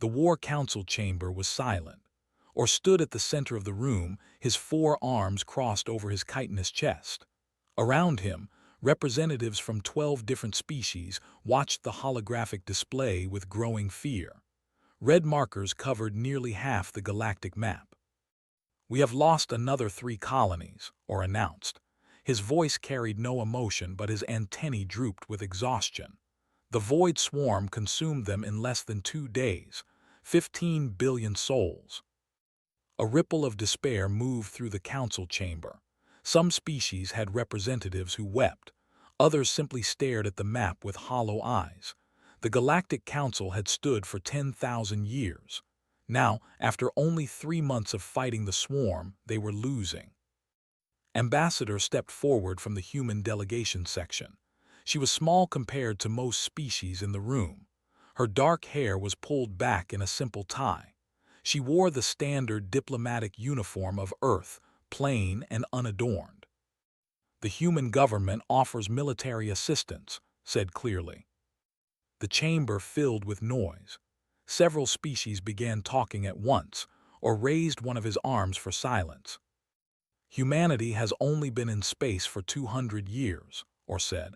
The War Council chamber was silent, or stood at the center of the room, his 4 arms crossed over his chitinous chest. Around him, representatives from 12 different species watched the holographic display with growing fear. Red markers covered nearly half the galactic map. "We have lost another 3 colonies," Or announced. His voice carried no emotion, but his antennae drooped with exhaustion. The void swarm consumed them in less than 2 days, 15 billion souls. A ripple of despair moved through the council chamber. Some species had representatives who wept. Others simply stared at the map with hollow eyes. The Galactic Council had stood for 10,000 years. Now, after only 3 months of fighting the swarm, they were losing. Ambassador stepped forward from the human delegation section. She was small compared to most species in the room. Her dark hair was pulled back in a simple tie. She wore the standard diplomatic uniform of Earth, plain and unadorned. "The human government offers military assistance," said clearly. The chamber filled with noise. Several species began talking at once, or raised one of his arms for silence. "Humanity has only been in space for 200 years, Or said.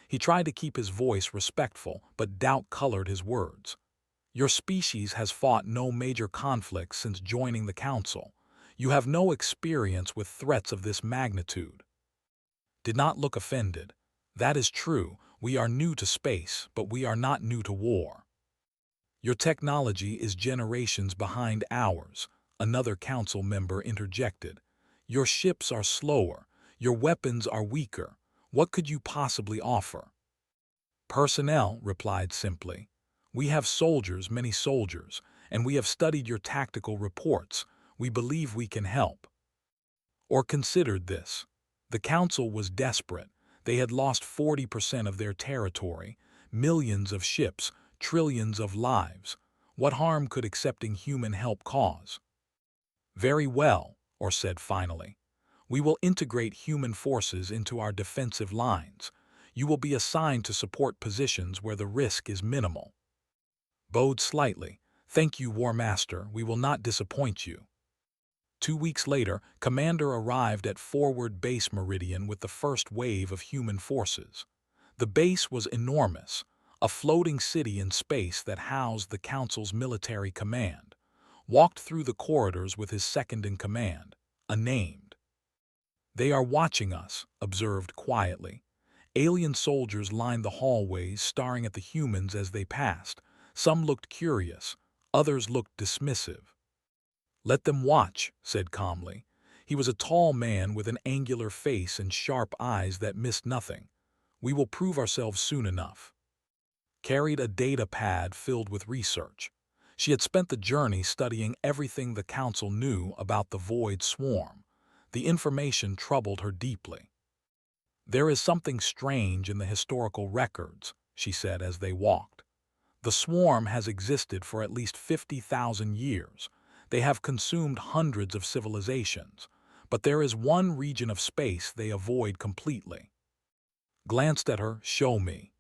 He tried to keep his voice respectful, but doubt colored his words. "Your species has fought no major conflicts since joining the Council. You have no experience with threats of this magnitude." Did not look offended. "That is true, we are new to space, but we are not new to war." "Your technology is generations behind ours," another council member interjected. "Your ships are slower, your weapons are weaker. What could you possibly offer?" "Personnel," replied simply. "We have soldiers, many soldiers, and we have studied your tactical reports. We believe we can help." Or considered this. The council was desperate. They had lost 40% of their territory, millions of ships, trillions of lives. What harm could accepting human help cause? "Very well," Or said finally. "We will integrate human forces into our defensive lines. You will be assigned to support positions where the risk is minimal." Bowed slightly. "Thank you, War Master, we will not disappoint you." 2 weeks later, Commander arrived at Forward Base Meridian with the first wave of human forces. The base was enormous, a floating city in space that housed the Council's military command. Walked through the corridors with his second-in-command, unnamed. "They are watching us," observed quietly. Alien soldiers lined the hallways, staring at the humans as they passed. Some looked curious, others looked dismissive. "Let them watch," said calmly. He was a tall man with an angular face and sharp eyes that missed nothing. "We will prove ourselves soon enough." Carried a data pad filled with research. She had spent the journey studying everything the Council knew about the Void Swarm. The information troubled her deeply. "There is something strange in the historical records," she said as they walked. "The swarm has existed for at least 50,000 years. They have consumed hundreds of civilizations, but there is one region of space they avoid completely." Glanced at her. "Show me."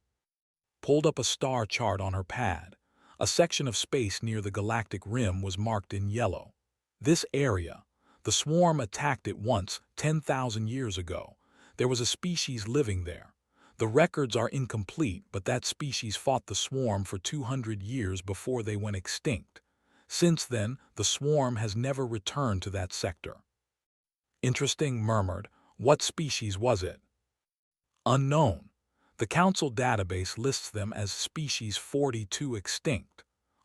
Pulled up a star chart on her pad. A section of space near the galactic rim was marked in yellow. This area. The swarm attacked it once, 10,000 years ago. There was a species living there. The records are incomplete, but that species fought the swarm for 200 years before they went extinct. Since then, the swarm has never returned to that sector. "Interesting," murmured. "What species was it?" "Unknown. The Council database lists them as species 42 extinct.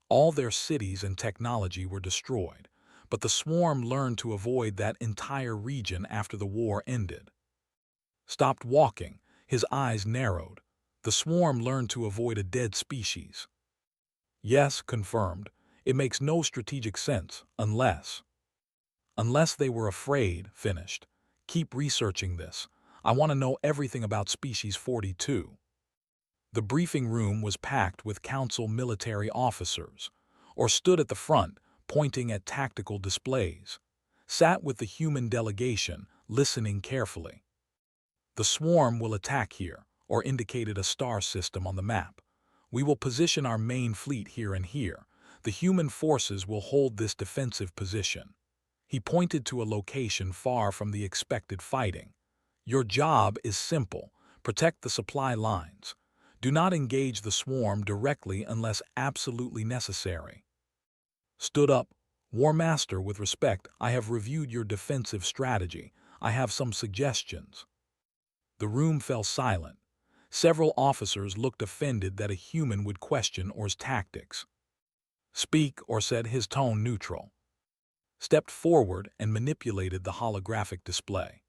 All their cities and technology were destroyed, but the swarm learned to avoid that entire region after the war ended." Stopped walking, his eyes narrowed. "The swarm learned to avoid a dead species." "Yes," confirmed. "It makes no strategic sense, unless—" "Unless they were afraid," finished. "Keep researching this. I want to know everything about Species 42. The briefing room was packed with Council military officers, or stood at the front, pointing at tactical displays. Sat with the human delegation, listening carefully. "The swarm will attack here," or indicated a star system on the map. "We will position our main fleet here and here. The human forces will hold this defensive position. He pointed to a location far from the expected fighting. Your job is simple. Protect the supply lines. Do not engage the swarm directly unless absolutely necessary. Stood up. War Master, with respect, I have reviewed your defensive strategy. I have some suggestions. The room fell silent. Several officers looked offended that a human would question Or's tactics. Speak, Or said, his tone neutral. Stepped forward and manipulated the holographic display.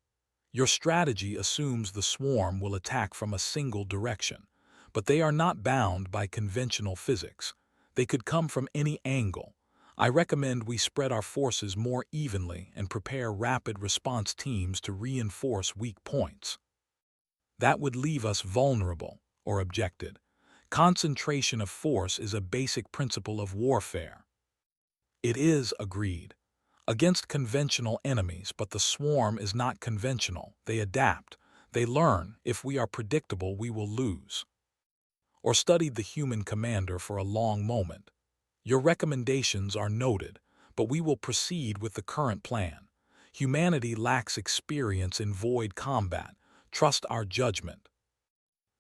Your strategy assumes the swarm will attack from a single direction, but they are not bound by conventional physics. They could come from any angle. I recommend we spread our forces more evenly and prepare rapid response teams to reinforce weak points. That would leave us vulnerable, Or objected. Concentration of force is a basic principle of warfare. It is, agreed, against conventional enemies, but the swarm is not conventional. They adapt. They learn. If we are predictable, we will lose. Or studied the human commander for a long moment. Your recommendations are noted, but we will proceed with the current plan. Humanity lacks experience in void combat. Trust our judgment.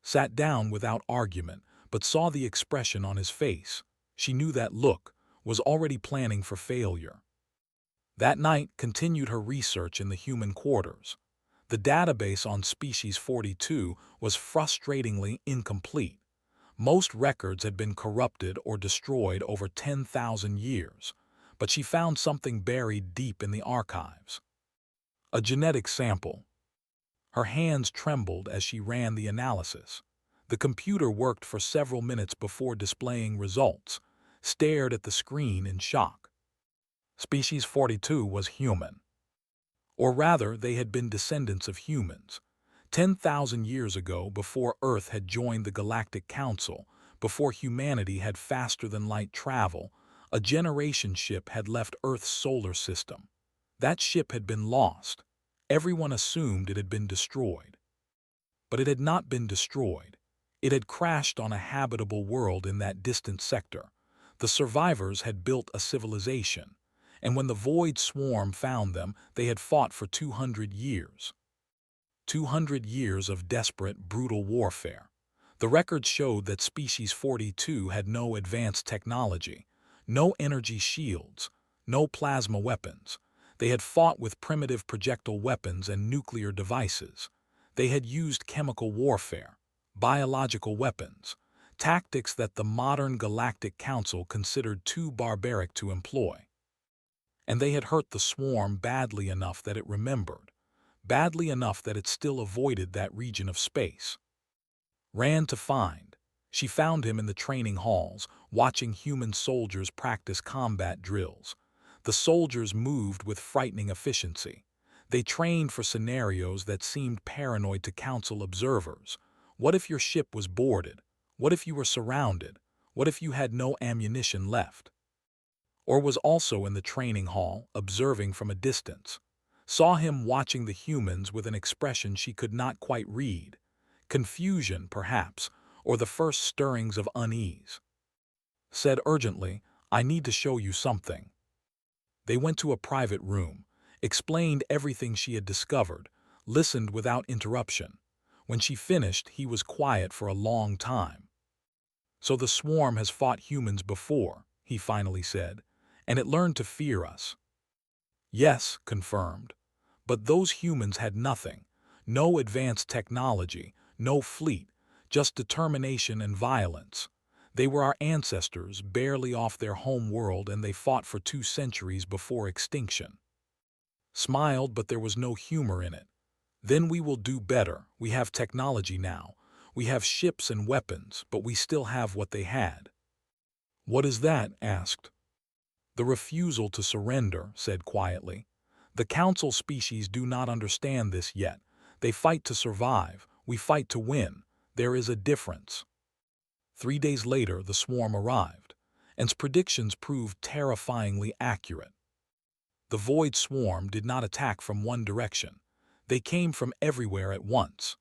Sat down without argument, but saw the expression on his face. She knew that look, was already planning for failure. That night continued her research in the human quarters. The database on Species 42 was frustratingly incomplete. Most records had been corrupted or destroyed over 10,000 years, but she found something buried deep in the archives. A genetic sample. Her hands trembled as she ran the analysis. The computer worked for several minutes before displaying results, stared at the screen in shock. Species 42 was human. Or rather, they had been descendants of humans. 10,000 years ago, before Earth had joined the Galactic Council, before humanity had faster-than-light travel, a generation ship had left Earth's solar system. That ship had been lost. Everyone assumed it had been destroyed. But it had not been destroyed. It had crashed on a habitable world in that distant sector. The survivors had built a civilization, and when the void swarm found them, they had fought for 200 years. 200 years of desperate, brutal warfare. The records showed that Species 42 had no advanced technology, no energy shields, no plasma weapons. They had fought with primitive projectile weapons and nuclear devices. They had used chemical warfare, biological weapons, tactics that the modern Galactic Council considered too barbaric to employ. And they had hurt the swarm badly enough that it remembered, badly enough that it still avoided that region of space. Ran to find. She found him in the training halls, watching human soldiers practice combat drills. The soldiers moved with frightening efficiency. They trained for scenarios that seemed paranoid to Council observers. What if your ship was boarded? What if you were surrounded? What if you had no ammunition left? Or was also in the training hall, observing from a distance. Saw him watching the humans with an expression she could not quite read. Confusion, perhaps, or the first stirrings of unease. Said urgently, I need to show you something. They went to a private room, explained everything she had discovered, listened without interruption. When she finished, he was quiet for a long time. So the swarm has fought humans before, he finally said, and it learned to fear us. Yes, confirmed. But those humans had nothing. No advanced technology, no fleet, just determination and violence. They were our ancestors, barely off their home world, and they fought for 2 centuries before extinction. Smiled, but there was no humor in it. Then we will do better. We have technology now. We have ships and weapons, but we still have what they had. What is that? Asked. The refusal to surrender, said quietly. The Council species do not understand this yet. They fight to survive. We fight to win. There is a difference. 3 days later, the swarm arrived, and its predictions proved terrifyingly accurate. The void swarm did not attack from one direction. They came from everywhere at once.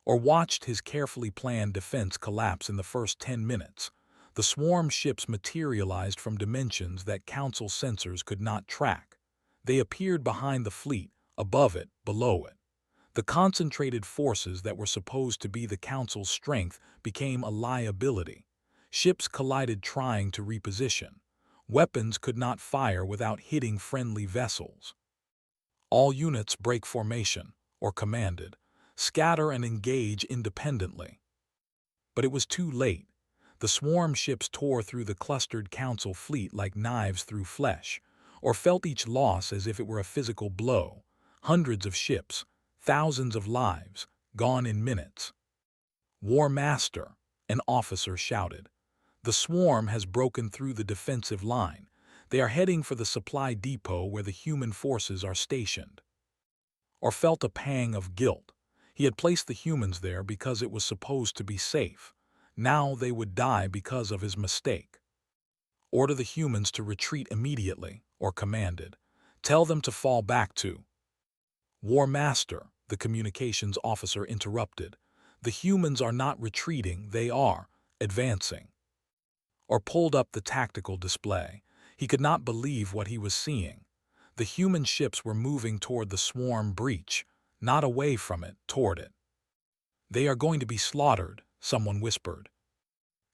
Or watched his carefully planned defense collapse in the first 10 minutes. The swarm ships materialized from dimensions that Council sensors could not track. They appeared behind the fleet, above it, below it. The concentrated forces that were supposed to be the Council's strength became a liability. Ships collided trying to reposition. Weapons could not fire without hitting friendly vessels. All units break formation, or commanded, scatter and engage independently. But it was too late. The swarm ships tore through the clustered Council fleet like knives through flesh, or felt each loss as if it were a physical blow. Hundreds of ships, thousands of lives, gone in minutes. "War Master," an officer shouted. "The swarm has broken through the defensive line. They are heading for the supply depot where the human forces are stationed." Or felt a pang of guilt. He had placed the humans there because it was supposed to be safe. Now they would die because of his mistake. "Order the humans to retreat immediately," or commanded. "Tell them to fall back to—" "War Master," the communications officer interrupted. "The humans are not retreating, they are advancing." Or pulled up the tactical display. He could not believe what he was seeing. The human ships were moving toward the swarm breach, not away from it, toward it. "They are going to be slaughtered," someone whispered.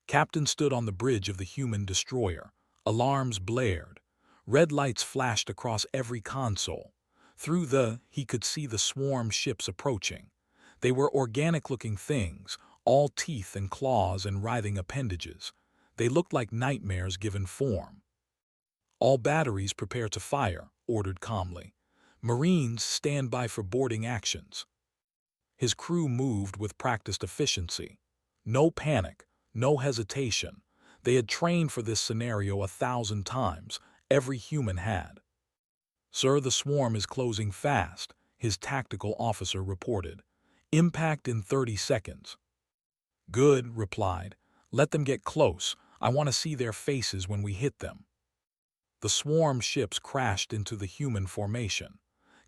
Captain stood on the bridge of the human destroyer. Alarms blared. Red lights flashed across every console. He could see the swarm ships approaching. They were organic-looking things, all teeth and claws and writhing appendages. They looked like nightmares given form. "All batteries prepare to fire," ordered calmly. "Marines stand by for boarding actions." His crew moved with practiced efficiency. No panic, no hesitation. They had trained for this scenario 1,000 times. Every human had. "Sir, the swarm is closing fast," his tactical officer reported. "Impact in 30 seconds. "Good," replied. "Let them get close. I want to see their faces when we hit them." The swarm ships crashed into the human formation.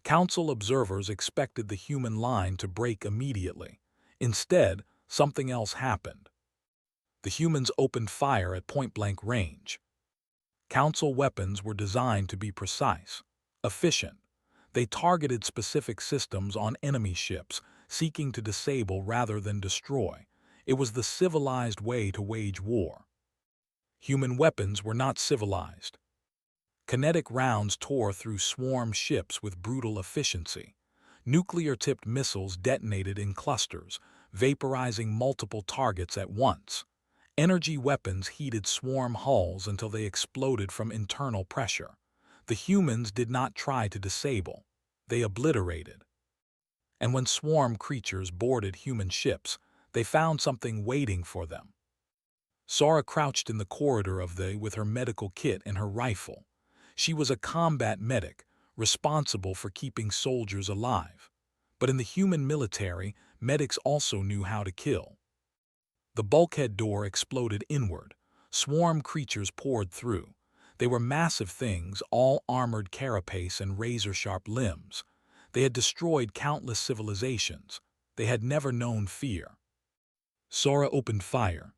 Council observers expected the human line to break immediately. Instead, something else happened. The humans opened fire at point-blank range. Council weapons were designed to be precise, efficient. They targeted specific systems on enemy ships, seeking to disable rather than destroy. It was the civilized way to wage war. Human weapons were not civilized. Kinetic rounds tore through swarm ships with brutal efficiency. Nuclear-tipped missiles detonated in clusters, vaporizing multiple targets at once. Energy weapons heated swarm hulls until they exploded from internal pressure. The humans did not try to disable. They obliterated. And when swarm creatures boarded human ships, they found something waiting for them. Sora crouched in the corridor with her medical kit and her rifle. She was a combat medic, responsible for keeping soldiers alive. But in the human military, medics also knew how to kill. The bulkhead door exploded inward. Swarm creatures poured through. They were massive things, all armored carapace and razor-sharp limbs. They had destroyed countless civilizations. They had never known fear. Sora opened fire.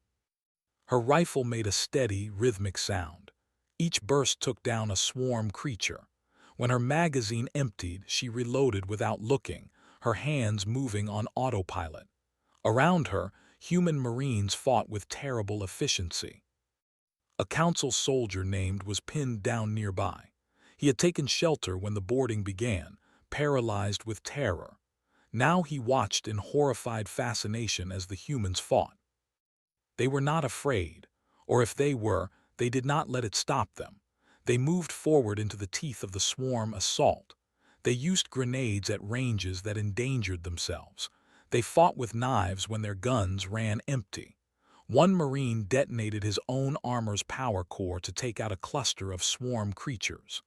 Her rifle made a steady, rhythmic sound. Each burst took down a swarm creature. When her magazine emptied, she reloaded without looking, her hands moving on autopilot. Around her, human Marines fought with terrible efficiency. A council soldier named was pinned down nearby. He had taken shelter when the boarding began, paralyzed with terror. Now he watched in horrified fascination as the humans fought. They were not afraid, or if they were, they did not let it stop them. They moved forward into the teeth of the swarm assault. They used grenades at ranges that endangered themselves. They fought with knives when their guns ran empty. One Marine detonated his own armor's power core to take out a cluster of swarm creatures.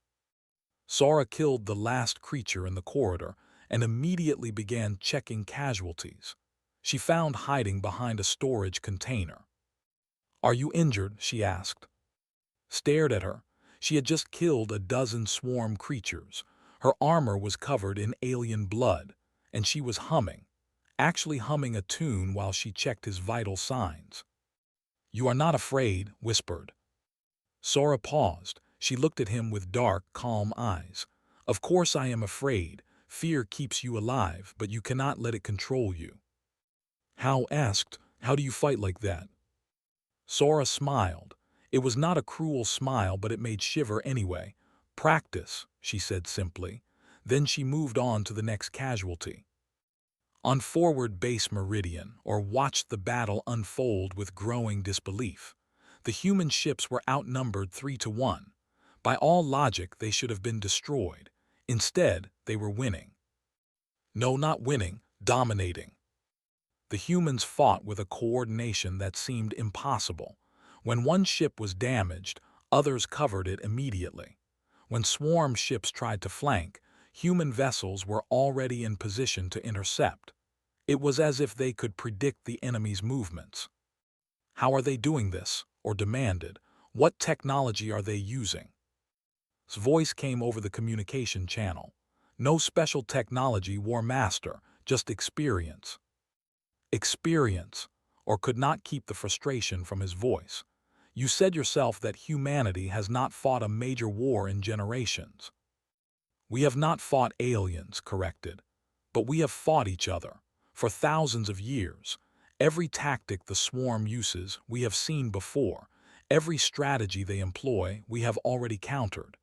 Sora killed the last creature in the corridor and immediately began checking casualties. She found hiding behind a storage container. "Are you injured?" she asked. Stared at her. She had just killed a dozen swarm creatures. Her armor was covered in alien blood, and she was humming, actually humming a tune while she checked his vital signs. You are not afraid, whispered. Sora paused. She looked at him with dark, calm eyes. Of course I am afraid. Fear keeps you alive, but you cannot let it control you. How asked, how do you fight like that? Sora smiled. It was not a cruel smile, but it made shiver anyway. Practice, she said simply. Then she moved on to the next casualty. On forward base meridian, or watched the battle unfold with growing disbelief. The human ships were outnumbered 3-1. By all logic, they should have been destroyed. Instead, they were winning. No, not winning, dominating. The humans fought with a coordination that seemed impossible. When one ship was damaged, others covered it immediately. When swarm ships tried to flank, human vessels were already in position to intercept. It was as if they could predict the enemy's movements. How are they doing this? Or demanded. What technology are they using? His voice came over the communication channel. No special technology, War Master, just experience. Experience, or could not keep the frustration from his voice. You said yourself that humanity has not fought a major war in generations. We have not fought aliens, corrected, but we have fought each other for thousands of years. Every tactic the swarm uses, we have seen before. Every strategy they employ, we have already countered.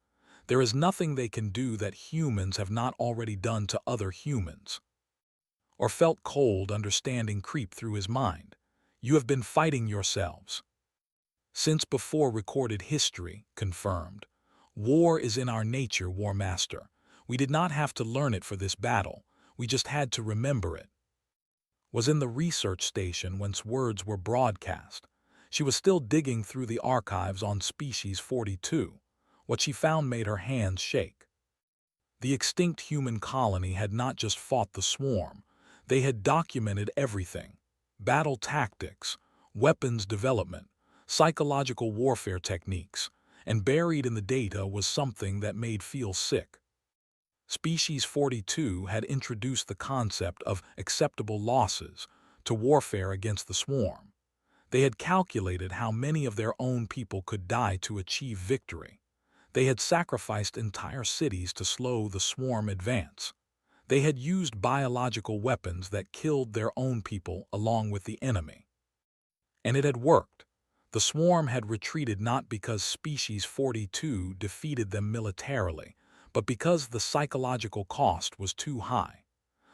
There is nothing they can do that humans have not already done to other humans. Or felt cold understanding creep through his mind. You have been fighting yourselves. Since before recorded history, confirmed. War is in our nature, War Master. We did not have to learn it for this battle. We just had to remember it. Was in the research station whence words were broadcast. She was still digging through the archives on Species 42. What she found made her hands shake. The extinct human colony had not just fought the swarm. They had documented everything. Battle tactics, weapons development, psychological warfare techniques, and buried in the data was something that made feel sick. Species 42 had introduced the concept of acceptable losses to warfare against the swarm. They had calculated how many of their own people could die to achieve victory. They had sacrificed entire cities to slow the swarm advance. They had used biological weapons that killed their own people along with the enemy. And it had worked. The swarm had retreated not because Species 42 defeated them militarily, but because the psychological cost was too high.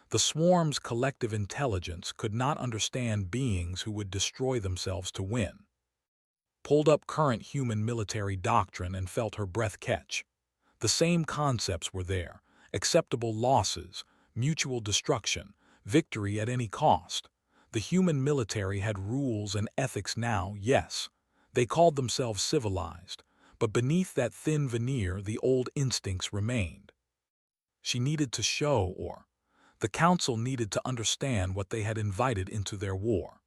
The swarm's collective intelligence could not understand beings who would destroy themselves to win. Pulled up current human military doctrine and felt her breath catch. The same concepts were there: acceptable losses, mutual destruction, victory at any cost. The human military had rules and ethics now, yes. They called themselves civilized, but beneath that thin veneer the old instincts remained. She needed to show, or the council needed to understand what they had invited into their war.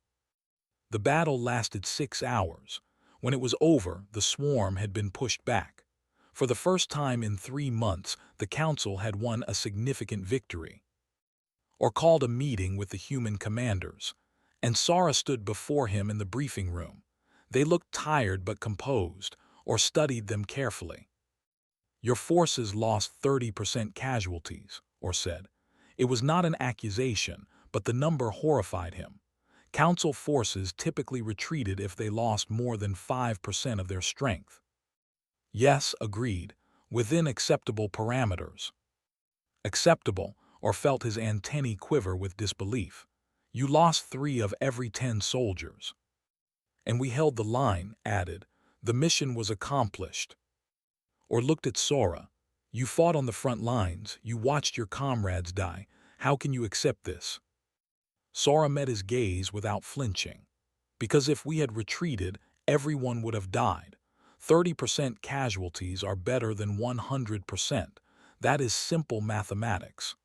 The battle lasted 6 hours. When it was over, the swarm had been pushed back. For the first time in 3 months, the council had won a significant victory. Or called a meeting with the human commanders, and Sora stood before him in the briefing room. They looked tired but composed, or studied them carefully. Your forces lost 30% casualties, or said. It was not an accusation, but the number horrified him. Council forces typically retreated if they lost more than 5% of their strength. Yes, agreed, within acceptable parameters. Acceptable, or felt his antennae quiver with disbelief. You lost 3 of every 10 soldiers. And we held the line, added. The mission was accomplished. Or looked at Sora. You fought on the front lines, you watched your comrades die. How can you accept this? Sora met his gaze without flinching. Because if we had retreated, everyone would have died. 30% casualties are better than 100%. That is simple mathematics.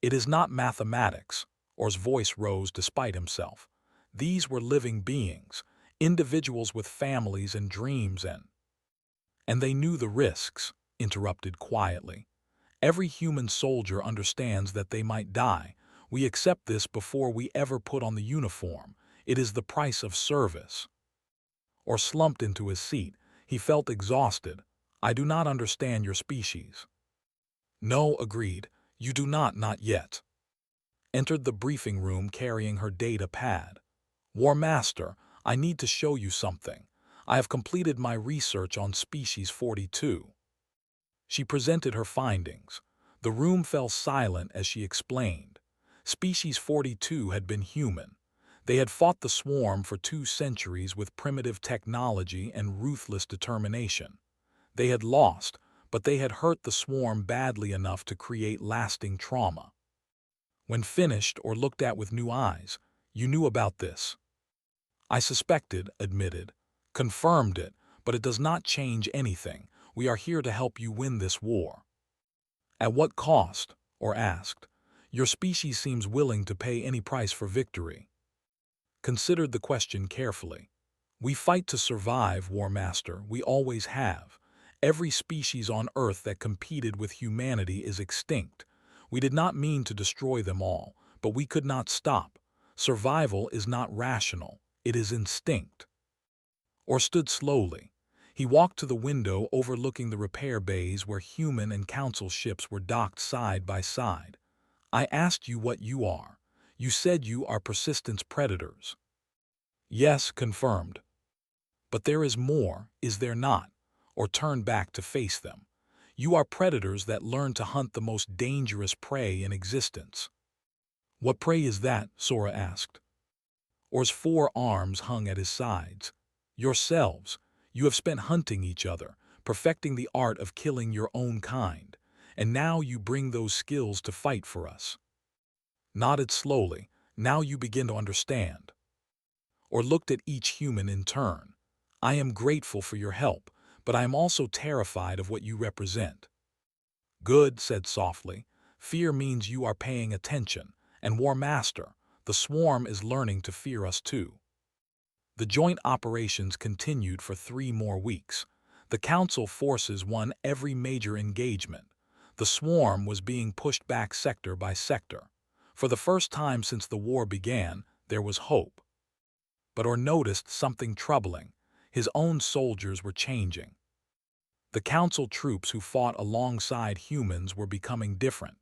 It is not mathematics, or his voice rose despite himself. These were living beings, individuals with families and dreams and they knew the risks, interrupted quietly. Every human soldier understands that they might die. We accept this before we ever put on the uniform. It is the price of service. or slumped into his seat. He felt exhausted. I do not understand your species. No, agreed. You do not yet. Entered the briefing room carrying her data pad. War Master, I need to show you something. I have completed my research on Species 42. She presented her findings. The room fell silent as she explained. Species 42 had been human. They had fought the swarm for 2 centuries with primitive technology and ruthless determination. They had lost, but they had hurt the swarm badly enough to create lasting trauma. When finished or looked at with new eyes, you knew about this. I suspected, admitted, confirmed it, but it does not change anything. We are here to help you win this war. At what cost? Or asked. Your species seems willing to pay any price for victory. Considered the question carefully. We fight to survive, War Master, we always have. Every species on Earth that competed with humanity is extinct. We did not mean to destroy them all, but we could not stop. Survival is not rational, it is instinct. Or stood slowly. He walked to the window overlooking the repair bays where human and council ships were docked side by side. I asked you what you are. You said you are persistence predators. Yes, confirmed. But there is more, is there not? Or turn back to face them. You are predators that learn to hunt the most dangerous prey in existence. What prey is that? Sora asked. Or's 4 arms hung at his sides. Yourselves. You have spent hunting each other, perfecting the art of killing your own kind, and now you bring those skills to fight for us. Nodded slowly. Now you begin to understand. Or looked at each human in turn. I am grateful for your help, but I am also terrified of what you represent. Good, said softly. Fear means you are paying attention, and War Master, the swarm is learning to fear us too. The joint operations continued for 3 more weeks. The Council forces won every major engagement. The swarm was being pushed back sector by sector. For the first time since the war began, there was hope. But Or noticed something troubling. His own soldiers were changing. The Council troops who fought alongside humans were becoming different.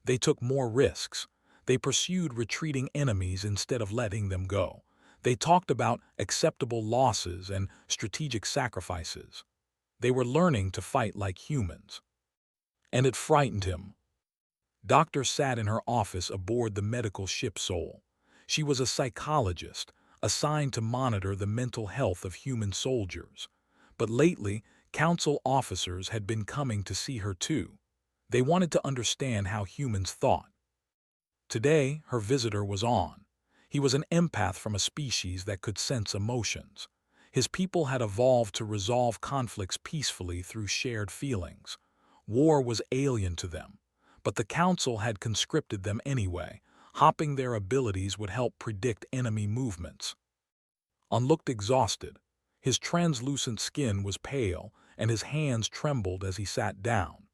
They took more risks. They pursued retreating enemies instead of letting them go. They talked about acceptable losses and strategic sacrifices. They were learning to fight like humans. And it frightened him. Doctor sat in her office aboard the medical ship Soul. She was a psychologist, assigned to monitor the mental health of human soldiers. But lately, Council officers had been coming to see her too. They wanted to understand how humans thought. Today, her visitor was on. He was an empath from a species that could sense emotions. His people had evolved to resolve conflicts peacefully through shared feelings. War was alien to them, but the Council had conscripted them anyway. Hopping their abilities would help predict enemy movements. On looked exhausted. His translucent skin was pale, and his hands trembled as he sat down.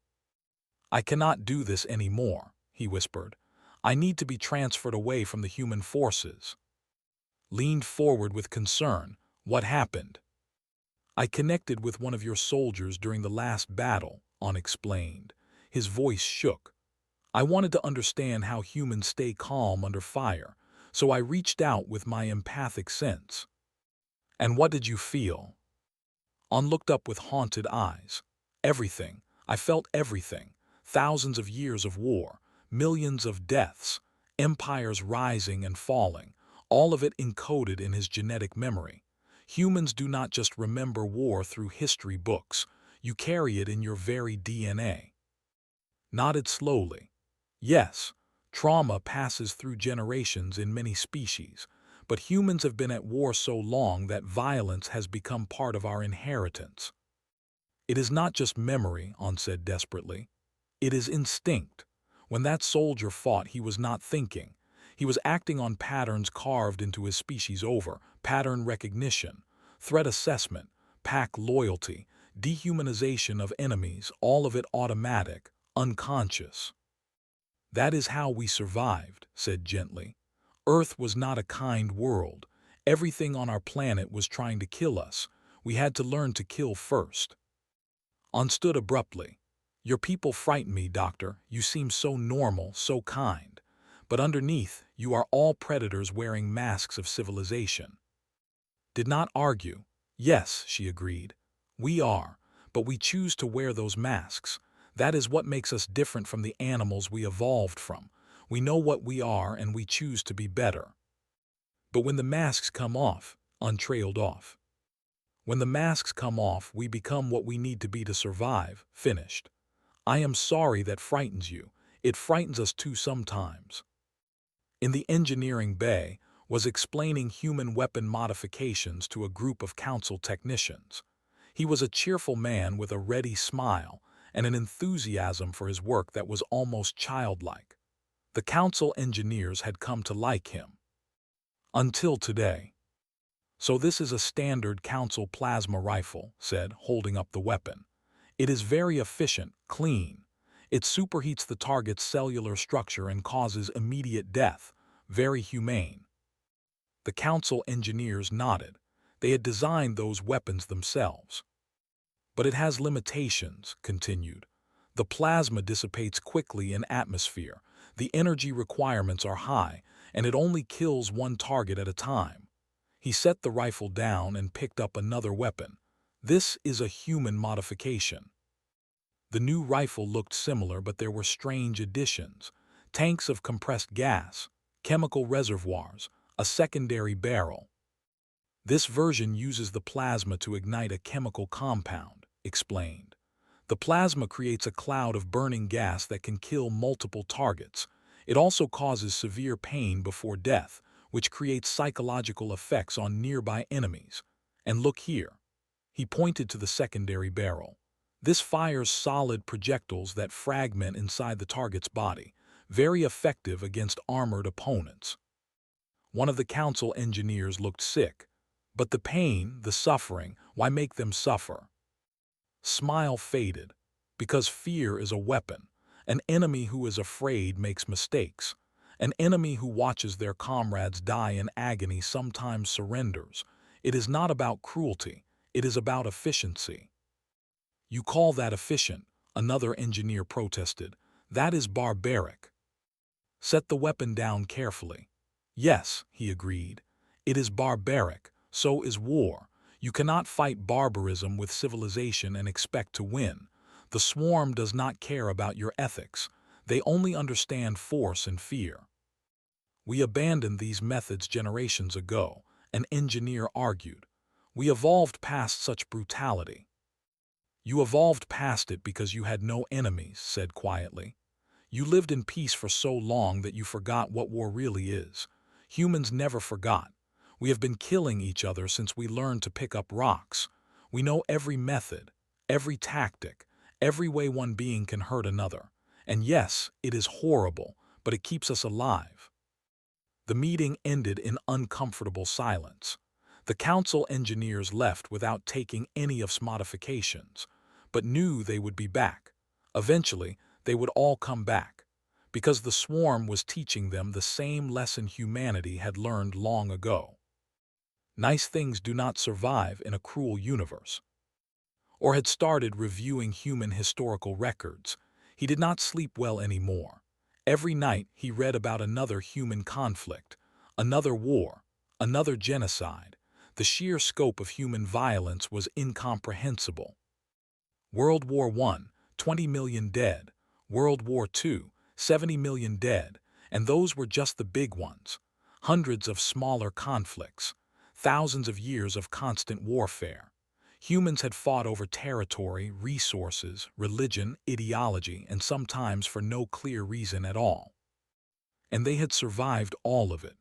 I cannot do this anymore, he whispered. I need to be transferred away from the human forces. Leaned forward with concern. What happened? I connected with one of your soldiers during the last battle, On explained. His voice shook. I wanted to understand how humans stay calm under fire, so I reached out with my empathic sense. And what did you feel? On looked up with haunted eyes. Everything. I felt everything. Thousands of years of war. Millions of deaths, empires rising and falling, all of it encoded in his genetic memory. Humans do not just remember war through history books, you carry it in your very DNA. Nodded slowly. Yes, trauma passes through generations in many species, but humans have been at war so long that violence has become part of our inheritance. It is not just memory, On said desperately. It is instinct. When that soldier fought, he was not thinking. He was acting on patterns carved into his species over, pattern recognition, threat assessment, pack loyalty, dehumanization of enemies, all of it automatic, unconscious. That is how we survived, said gently. Earth was not a kind world. Everything on our planet was trying to kill us. We had to learn to kill first. On stood abruptly. Your people frighten me, Doctor. You seem so normal, so kind. But underneath, you are all predators wearing masks of civilization. Did not argue. Yes, she agreed. We are, but we choose to wear those masks. That is what makes us different from the animals we evolved from. We know what we are and we choose to be better. But when the masks come off, untrailed off. When the masks come off, we become what we need to be to survive, finished. I am sorry that frightens you. It frightens us too sometimes. In the engineering bay, was explaining human weapon modifications to a group of council technicians. He was a cheerful man with a ready smile and an enthusiasm for his work that was almost childlike. The council engineers had come to like him. Until today. So this is a standard council plasma rifle, said, holding up the weapon. It is very efficient, clean. It superheats the target's cellular structure and causes immediate death. Very humane. The council engineers nodded. They had designed those weapons themselves. But it has limitations, continued. The plasma dissipates quickly in atmosphere, the energy requirements are high, and it only kills one target at a time. He set the rifle down and picked up another weapon. This is a human modification. The new rifle looked similar, but there were strange additions. Tanks of compressed gas, chemical reservoirs, a secondary barrel. This version uses the plasma to ignite a chemical compound, explained. The plasma creates a cloud of burning gas that can kill multiple targets. It also causes severe pain before death, which creates psychological effects on nearby enemies. And look here. He pointed to the secondary barrel. This fires solid projectiles that fragment inside the target's body, very effective against armored opponents. One of the council engineers looked sick. But the pain, the suffering, why make them suffer? Smile faded. Because fear is a weapon. An enemy who is afraid makes mistakes. An enemy who watches their comrades die in agony sometimes surrenders. It is not about cruelty. It is about efficiency. You call that efficient? Another engineer protested. That is barbaric. Set the weapon down carefully. Yes, he agreed. It is barbaric. So is war. You cannot fight barbarism with civilization and expect to win. The swarm does not care about your ethics. They only understand force and fear. We abandoned these methods generations ago, an engineer argued. We evolved past such brutality. You evolved past it because you had no enemies, said quietly. You lived in peace for so long that you forgot what war really is. Humans never forgot. We have been killing each other since we learned to pick up rocks. We know every method, every tactic, every way one being can hurt another. And yes, it is horrible, but it keeps us alive. The meeting ended in uncomfortable silence. The council engineers left without taking any of its modifications, but knew they would be back. Eventually, they would all come back, because the swarm was teaching them the same lesson humanity had learned long ago. Nice things do not survive in a cruel universe. Or had started reviewing human historical records. He did not sleep well anymore. Every night he read about another human conflict, another war, another genocide. The sheer scope of human violence was incomprehensible. World War I, 20 million dead. World War II, 70 million dead, and those were just the big ones. Hundreds of smaller conflicts. Thousands of years of constant warfare. Humans had fought over territory, resources, religion, ideology, and sometimes for no clear reason at all. And they had survived all of it.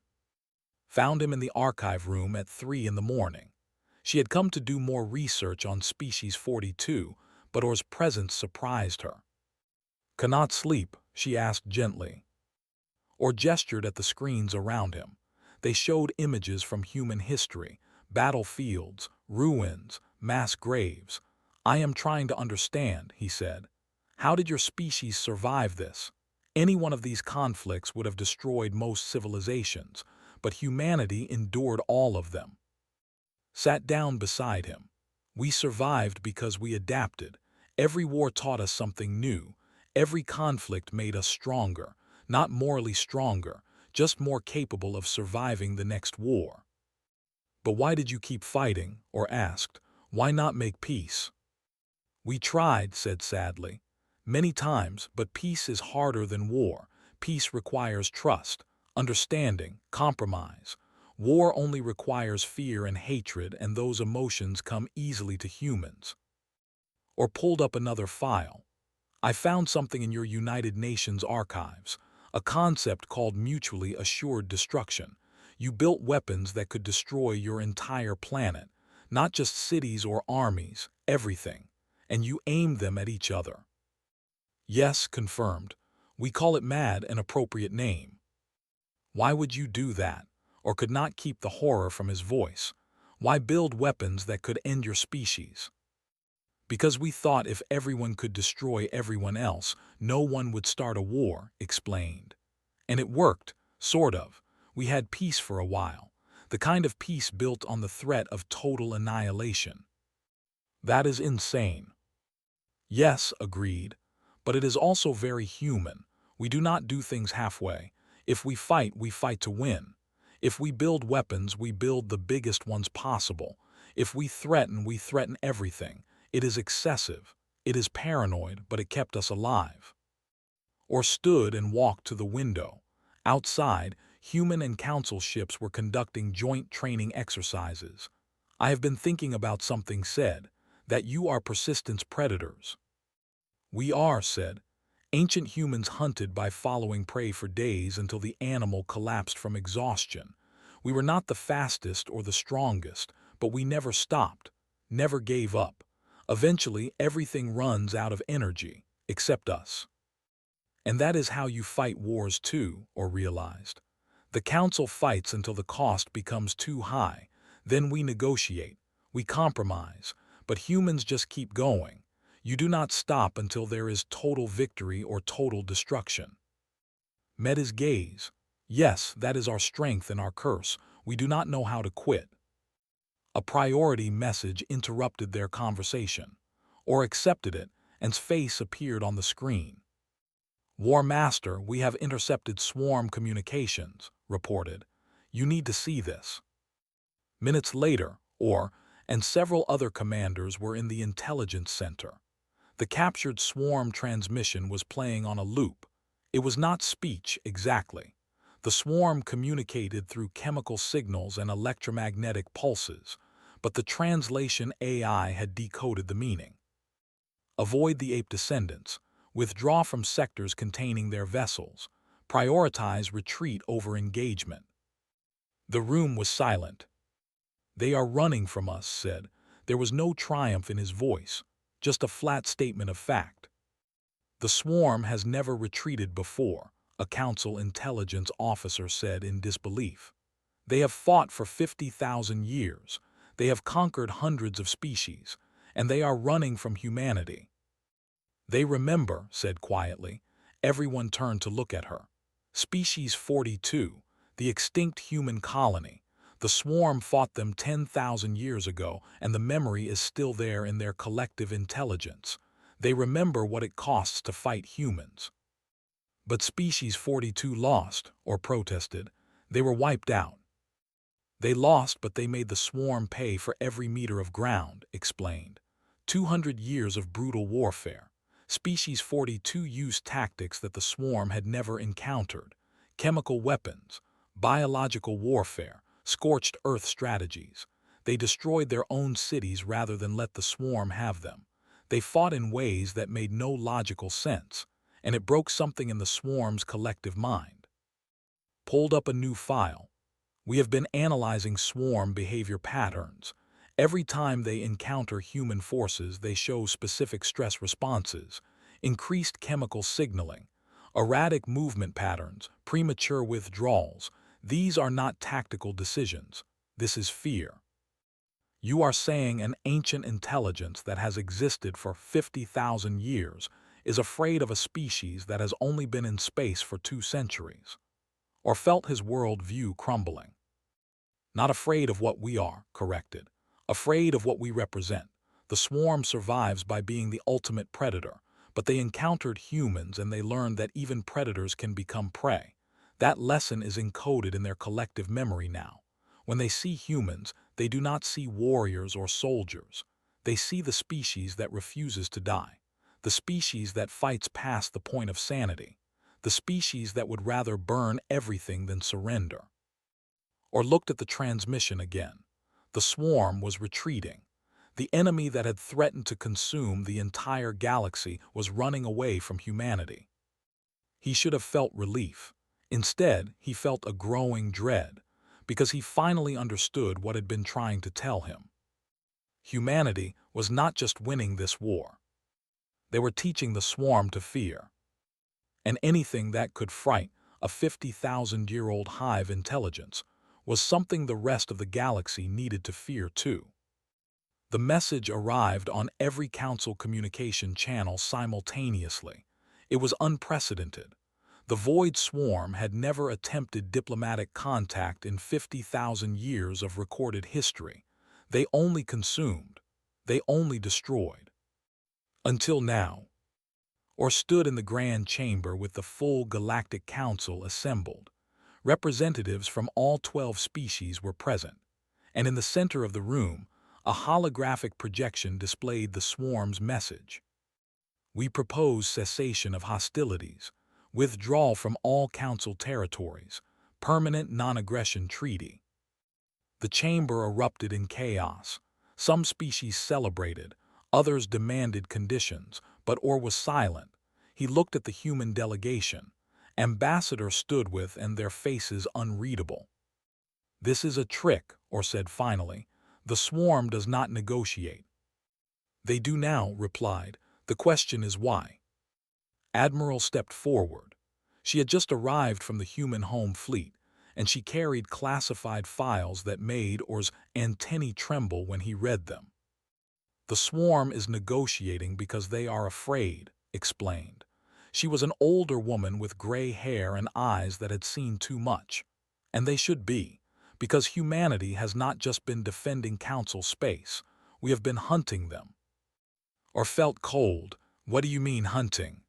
Found him in the archive room at 3 in the morning. She had come to do more research on Species 42, but Or's presence surprised her. Cannot sleep, she asked gently. Or gestured at the screens around him. They showed images from human history, battlefields, ruins, mass graves. I am trying to understand, he said. How did your species survive this? Any one of these conflicts would have destroyed most civilizations, but humanity endured all of them. Sat down beside him. We survived because we adapted. Every war taught us something new. Every conflict made us stronger, not morally stronger, just more capable of surviving the next war. But why did you keep fighting? Or asked, why not make peace? We tried, said sadly. Many times, but peace is harder than war. Peace requires trust, understanding, compromise. War only requires fear and hatred, and those emotions come easily to humans. Or pulled up another file. I found something in your United Nations archives, a concept called mutually assured destruction. You built weapons that could destroy your entire planet, not just cities or armies, everything, and you aimed them at each other. Yes, confirmed. We call it mad, an appropriate name. Why would you do that? Or could not keep the horror from his voice. Why build weapons that could end your species? Because we thought if everyone could destroy everyone else, no one would start a war, explained. And it worked, sort of. We had peace for a while, the kind of peace built on the threat of total annihilation. That is insane. Yes, agreed. But it is also very human. We do not do things halfway. If we fight to win. If we build weapons, we build the biggest ones possible. If we threaten everything. It is excessive. It is paranoid, but it kept us alive. Or stood and walked to the window. Outside, human and council ships were conducting joint training exercises. I have been thinking about something said, that you are persistence predators. We are, said. Ancient humans hunted by following prey for days until the animal collapsed from exhaustion. We were not the fastest or the strongest, but we never stopped, never gave up. Eventually, everything runs out of energy, except us. And that is how you fight wars too, or realized. The council fights until the cost becomes too high. Then we negotiate, we compromise, but humans just keep going. You do not stop until there is total victory or total destruction. Met his gaze. Yes, that is our strength and our curse. We do not know how to quit. A priority message interrupted their conversation, or accepted it, and's face appeared on the screen. War Master, we have intercepted swarm communications, reported. You need to see this. Minutes later, and several other commanders were in the intelligence center. The captured swarm transmission was playing on a loop. It was not speech, exactly. The swarm communicated through chemical signals and electromagnetic pulses, but the translation AI had decoded the meaning. Avoid the ape descendants. Withdraw from sectors containing their vessels. Prioritize retreat over engagement. The room was silent. They are running from us, said. There was no triumph in his voice, just a flat statement of fact. The swarm has never retreated before, a council intelligence officer said in disbelief. They have fought for 50,000 years. They have conquered hundreds of species, and they are running from humanity. They remember, said quietly. Everyone turned to look at her. Species 42, the extinct human colony. The swarm fought them 10,000 years ago, and the memory is still there in their collective intelligence. They remember what it costs to fight humans. But Species 42 lost, or protested. They were wiped out. They lost, but they made the swarm pay for every meter of ground, explained. 200 years of brutal warfare. Species 42 used tactics that the swarm had never encountered. Chemical weapons, biological warfare, scorched earth strategies. They destroyed their own cities rather than let the swarm have them. They fought in ways that made no logical sense, and it broke something in the swarm's collective mind. Pulled up a new file. We have been analyzing swarm behavior patterns. Every time they encounter human forces, they show specific stress responses, increased chemical signaling, erratic movement patterns, premature withdrawals. These are not tactical decisions. This is fear. You are saying an ancient intelligence that has existed for 50,000 years is afraid of a species that has only been in space for 2 centuries, or felt his world view crumbling. Not afraid of what we are, corrected. Afraid of what we represent. The swarm survives by being the ultimate predator, but they encountered humans and they learned that even predators can become prey. That lesson is encoded in their collective memory now. When they see humans, they do not see warriors or soldiers. They see the species that refuses to die, the species that fights past the point of sanity, the species that would rather burn everything than surrender. Or looked at the transmission again. The swarm was retreating. The enemy that had threatened to consume the entire galaxy was running away from humanity. He should have felt relief. Instead, he felt a growing dread, because he finally understood what had been trying to tell him. Humanity was not just winning this war. They were teaching the swarm to fear. And anything that could fright a 50,000-year-old hive intelligence was something the rest of the galaxy needed to fear too. The message arrived on every council communication channel simultaneously. It was unprecedented. The Void Swarm had never attempted diplomatic contact in 50,000 years of recorded history. They only consumed. They only destroyed. Until now. Or stood in the Grand Chamber with the full Galactic Council assembled. Representatives from all 12 species were present, and in the center of the room, a holographic projection displayed the swarm's message. We propose cessation of hostilities, withdrawal from all council territories, permanent non-aggression treaty. The chamber erupted in chaos. Some species celebrated, others demanded conditions, but Orr was silent. He looked at the human delegation. Ambassador stood with and their faces unreadable. This is a trick, Orr said finally. The swarm does not negotiate. They do now, replied. The question is why. Admiral stepped forward. She had just arrived from the human home fleet, and she carried classified files that made Orr's antennae tremble when he read them. The swarm is negotiating because they are afraid, explained. She was an older woman with gray hair and eyes that had seen too much. And they should be, because humanity has not just been defending council space, we have been hunting them. Or felt cold. What do you mean hunting?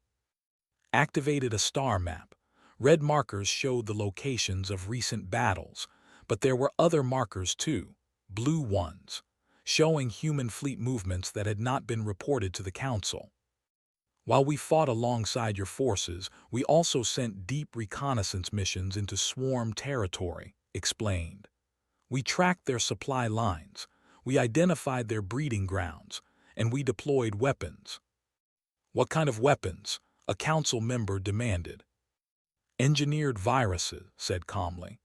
Activated a star map. Red markers showed the locations of recent battles, but there were other markers too, blue ones, showing human fleet movements that had not been reported to the council. While we fought alongside your forces, we also sent deep reconnaissance missions into swarm territory, explained. We tracked their supply lines, we identified their breeding grounds, and we deployed weapons. What kind of weapons? A council member demanded. Engineered viruses, said calmly.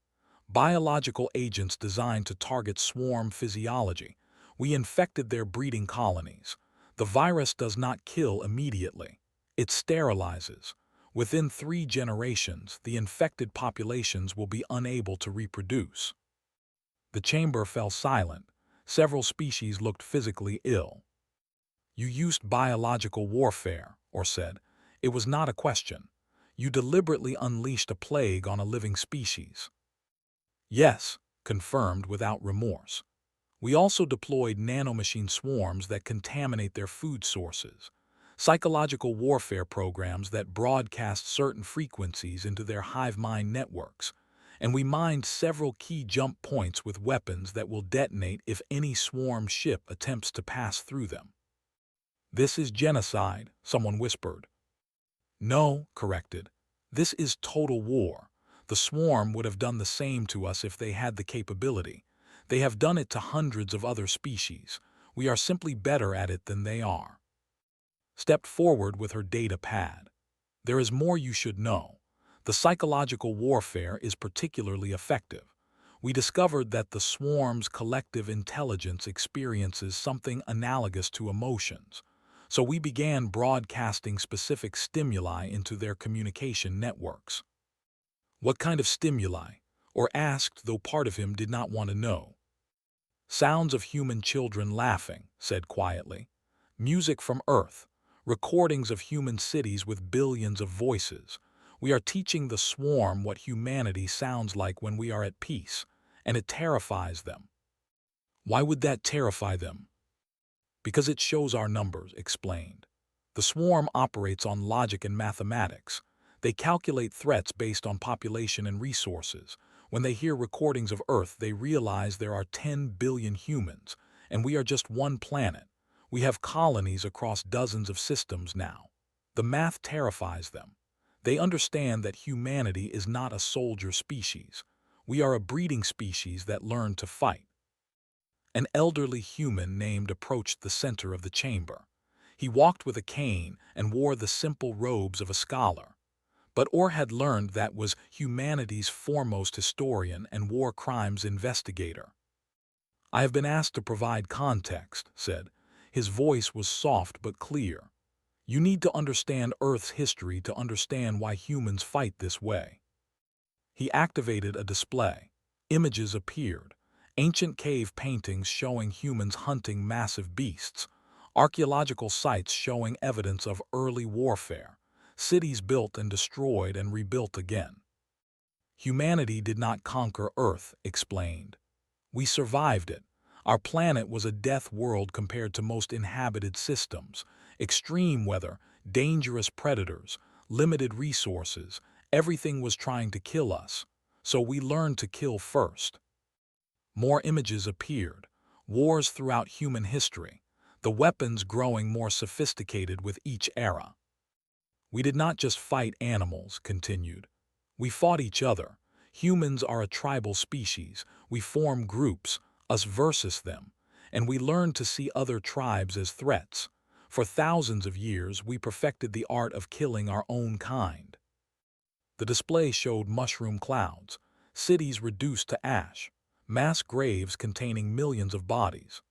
Biological agents designed to target swarm physiology. We infected their breeding colonies. The virus does not kill immediately. It sterilizes. Within 3 generations, the infected populations will be unable to reproduce. The chamber fell silent. Several species looked physically ill. You used biological warfare, Orr said. It was not a question. You deliberately unleashed a plague on a living species. Yes, confirmed without remorse. We also deployed nanomachine swarms that contaminate their food sources, psychological warfare programs that broadcast certain frequencies into their hive mind networks, and we mined several key jump points with weapons that will detonate if any swarm ship attempts to pass through them. This is genocide, someone whispered. No, corrected. This is total war. The swarm would have done the same to us if they had the capability. They have done it to hundreds of other species. We are simply better at it than they are. Stepped forward with her data pad. There is more you should know. The psychological warfare is particularly effective. We discovered that the swarm's collective intelligence experiences something analogous to emotions. So we began broadcasting specific stimuli into their communication networks. What kind of stimuli? Or asked, though part of him did not want to know. Sounds of human children laughing, said quietly. Music from Earth. Recordings of human cities with billions of voices. We are teaching the swarm what humanity sounds like when we are at peace, and it terrifies them. Why would that terrify them? Because it shows our numbers, explained. The swarm operates on logic and mathematics. They calculate threats based on population and resources. When they hear recordings of Earth, they realize there are 10 billion humans, and we are just one planet. We have colonies across dozens of systems now. The math terrifies them. They understand that humanity is not a soldier species. We are a breeding species that learned to fight. An elderly human named approached the center of the chamber. He walked with a cane and wore the simple robes of a scholar. But Orr had learned that was humanity's foremost historian and war crimes investigator. I have been asked to provide context, said. His voice was soft but clear. You need to understand Earth's history to understand why humans fight this way. He activated a display. Images appeared. Ancient cave paintings showing humans hunting massive beasts. Archaeological sites showing evidence of early warfare. Cities built and destroyed and rebuilt again. Humanity did not conquer Earth, explained. We survived it. Our planet was a death world compared to most inhabited systems. Extreme weather, dangerous predators, limited resources, everything was trying to kill us. So we learned to kill first. More images appeared. Wars throughout human history. The weapons growing more sophisticated with each era. We did not just fight animals, continued. We fought each other. Humans are a tribal species. We form groups, us versus them, and we learned to see other tribes as threats. For thousands of years, we perfected the art of killing our own kind. The display showed mushroom clouds, cities reduced to ash, mass graves containing millions of bodies.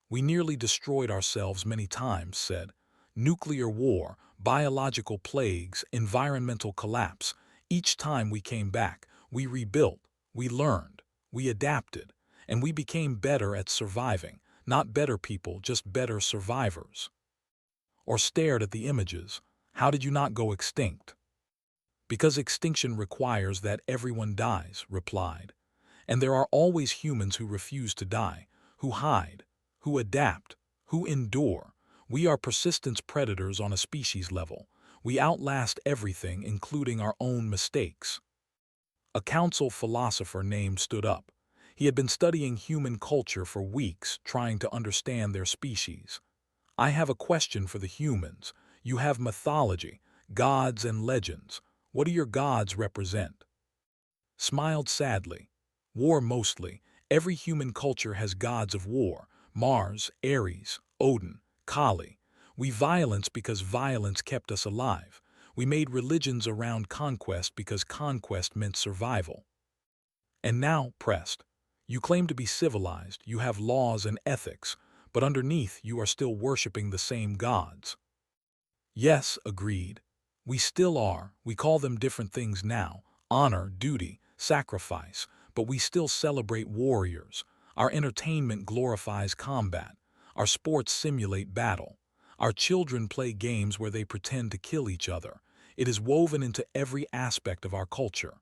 We nearly destroyed ourselves many times, said. Nuclear war, biological plagues, environmental collapse. Each time we came back, we rebuilt, we learned, we adapted, and we became better at surviving, not better people, just better survivors. Or stared at the images. How did you not go extinct? Because extinction requires that everyone dies, replied. And there are always humans who refuse to die, who hide, who adapt, who endure. We are persistence predators on a species level. We outlast everything, including our own mistakes. A council philosopher named stood up. He had been studying human culture for weeks, trying to understand their species. I have a question for the humans. You have mythology, gods and legends. What do your gods represent? Smiled sadly. War mostly. Every human culture has gods of war. Mars, Ares, Odin, Kali. We violence because violence kept us alive. We made religions around conquest because conquest meant survival. And now, pressed, you claim to be civilized, you have laws and ethics, but underneath you are still worshipping the same gods. Yes, agreed. We still are. We call them different things now. Honor, duty, sacrifice. But we still celebrate warriors. Our entertainment glorifies combat. Our sports simulate battle. Our children play games where they pretend to kill each other. It is woven into every aspect of our culture.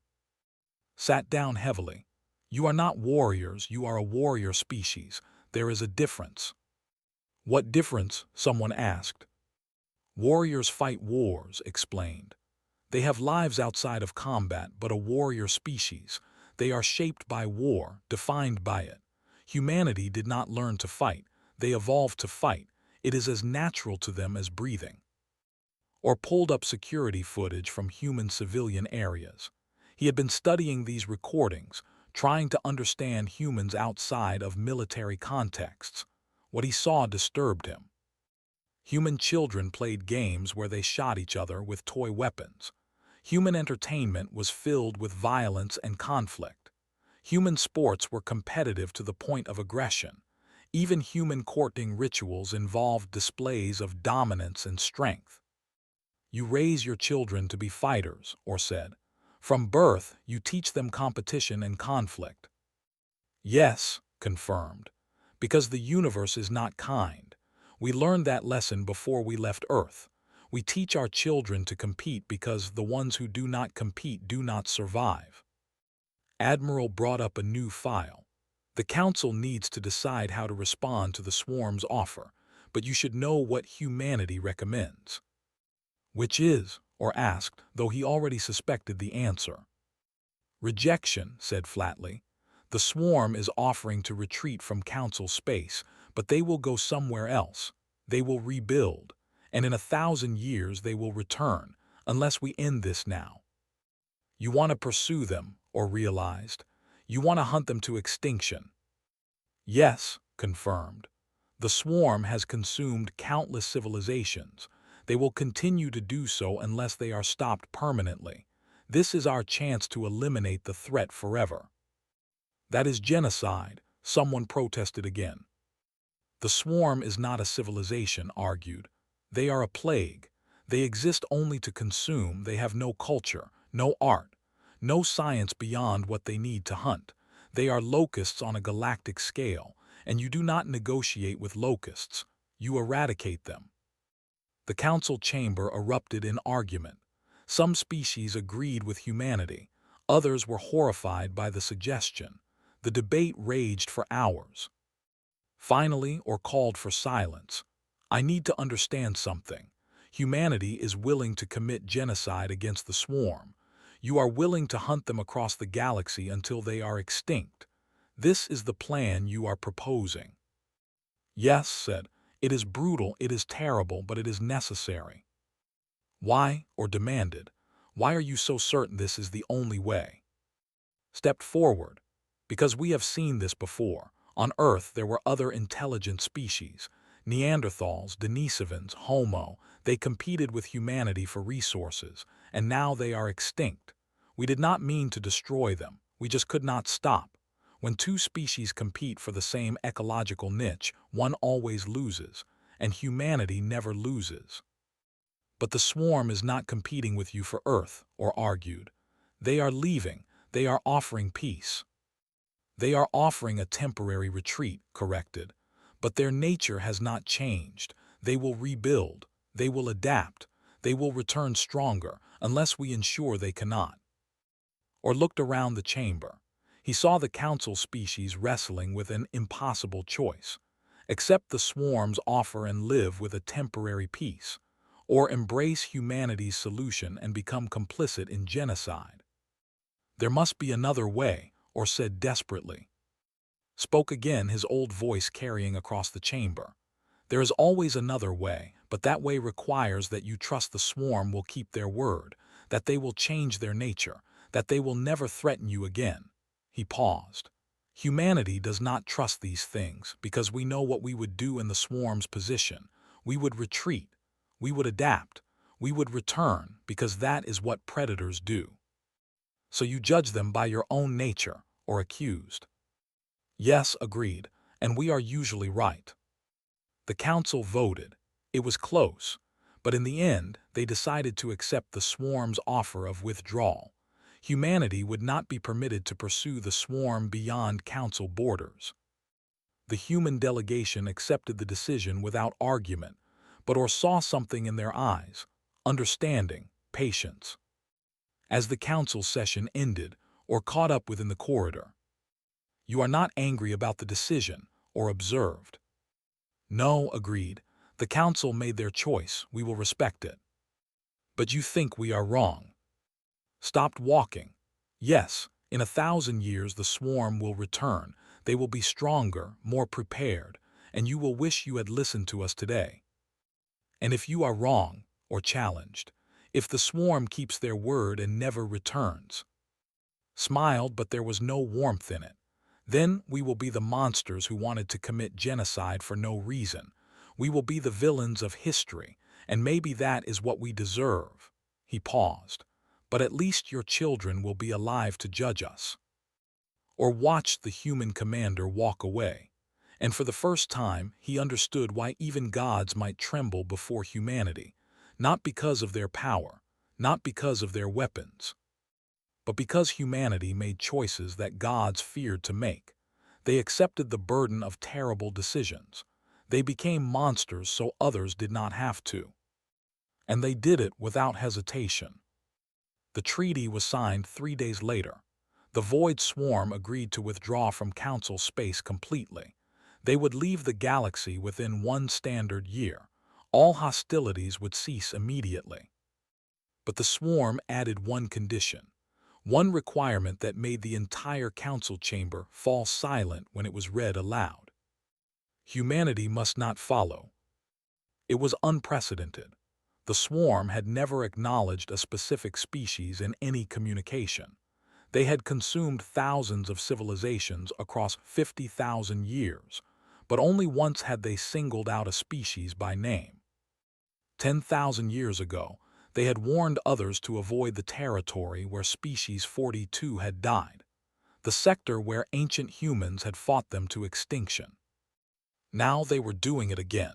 Sat down heavily. You are not warriors, you are a warrior species. There is a difference. What difference? Someone asked. Warriors fight wars, explained. They have lives outside of combat, but a warrior species. They are shaped by war, defined by it. Humanity did not learn to fight. They evolved to fight. It is as natural to them as breathing. Or pulled up security footage from human civilian areas. He had been studying these recordings, trying to understand humans outside of military contexts. What he saw disturbed him. Human children played games where they shot each other with toy weapons. Human entertainment was filled with violence and conflict. Human sports were competitive to the point of aggression. Even human courting rituals involved displays of dominance and strength. You raise your children to be fighters, Orr said. From birth, you teach them competition and conflict. Yes, confirmed. Because the universe is not kind. We learned that lesson before we left Earth. We teach our children to compete because the ones who do not compete do not survive. Admiral brought up a new file. The Council needs to decide how to respond to the Swarm's offer. but you should know what humanity recommends. Which is, or asked, though he already suspected the answer. Rejection, said flatly. The swarm is offering to retreat from Council space, but they will go somewhere else. They will rebuild, and in 1,000 years they will return, unless we end this now. You want to pursue them, or realized. You want to hunt them to extinction. Yes, confirmed. The swarm has consumed countless civilizations. They will continue to do so unless they are stopped permanently. This is our chance to eliminate the threat forever. That is genocide, someone protested again. The swarm is not a civilization, argued. They are a plague. They exist only to consume. They have no culture, no art, no science beyond what they need to hunt. They are locusts on a galactic scale, and you do not negotiate with locusts. You eradicate them. The council chamber erupted in argument. Some species agreed with humanity. Others were horrified by the suggestion. The debate raged for hours. Finally, or called for silence. I need to understand something. Humanity is willing to commit genocide against the swarm. You are willing to hunt them across the galaxy until they are extinct. This is the plan you are proposing. Yes, said. It is brutal, it is terrible, but it is necessary. Why, or demanded, why are you so certain this is the only way? Stepped forward. Because we have seen this before. On Earth there were other intelligent species. Neanderthals, Denisovans, Homo. They competed with humanity for resources, and now they are extinct. We did not mean to destroy them. We just could not stop. When two species compete for the same ecological niche, one always loses, and humanity never loses. But the swarm is not competing with you for Earth, or argued. They are leaving. They are offering peace. They are offering a temporary retreat, corrected. But their nature has not changed. They will rebuild. They will adapt. They will return stronger, unless we ensure they cannot. Or looked around the chamber. He saw the council species wrestling with an impossible choice. Accept the swarm's offer and live with a temporary peace, or embrace humanity's solution and become complicit in genocide. There must be another way, or said desperately. Spoke again, his old voice carrying across the chamber. There is always another way, but that way requires that you trust the swarm will keep their word, that they will change their nature, that they will never threaten you again. He paused. Humanity does not trust these things because we know what we would do in the swarm's position. We would retreat. We would adapt. We would return because that is what predators do. So you judge them by your own nature, or accused. Yes, agreed, and we are usually right. The council voted. It was close, but in the end they decided to accept the swarm's offer of withdrawal. Humanity would not be permitted to pursue the swarm beyond council borders. The human delegation accepted the decision without argument, but or saw something in their eyes, understanding, patience. As the council session ended, or caught up within the corridor. You are not angry about the decision, or observed. No, agreed. The council made their choice, we will respect it. But you think we are wrong. Stopped walking. Yes, in 1,000 years the swarm will return. They will be stronger, more prepared, and you will wish you had listened to us today. And if you are wrong, or challenged, if the swarm keeps their word and never returns. Smiled, but there was no warmth in it. Then we will be the monsters who wanted to commit genocide for no reason. We will be the villains of history, and maybe that is what we deserve. He paused. But at least your children will be alive to judge us. Or watched the human commander walk away. And for the first time, he understood why even gods might tremble before humanity, not because of their power, not because of their weapons, but because humanity made choices that gods feared to make. They accepted the burden of terrible decisions. They became monsters so others did not have to. And they did it without hesitation. The treaty was signed 3 days later. The Void Swarm agreed to withdraw from Council space completely. They would leave the galaxy within one standard year. All hostilities would cease immediately. But the swarm added one condition, one requirement that made the entire council chamber fall silent when it was read aloud. Humanity must not follow. It was unprecedented. The swarm had never acknowledged a specific species in any communication. They had consumed thousands of civilizations across 50,000 years, but only once had they singled out a species by name. 10,000 years ago, they had warned others to avoid the territory where Species 42 had died, the sector where ancient humans had fought them to extinction. Now they were doing it again.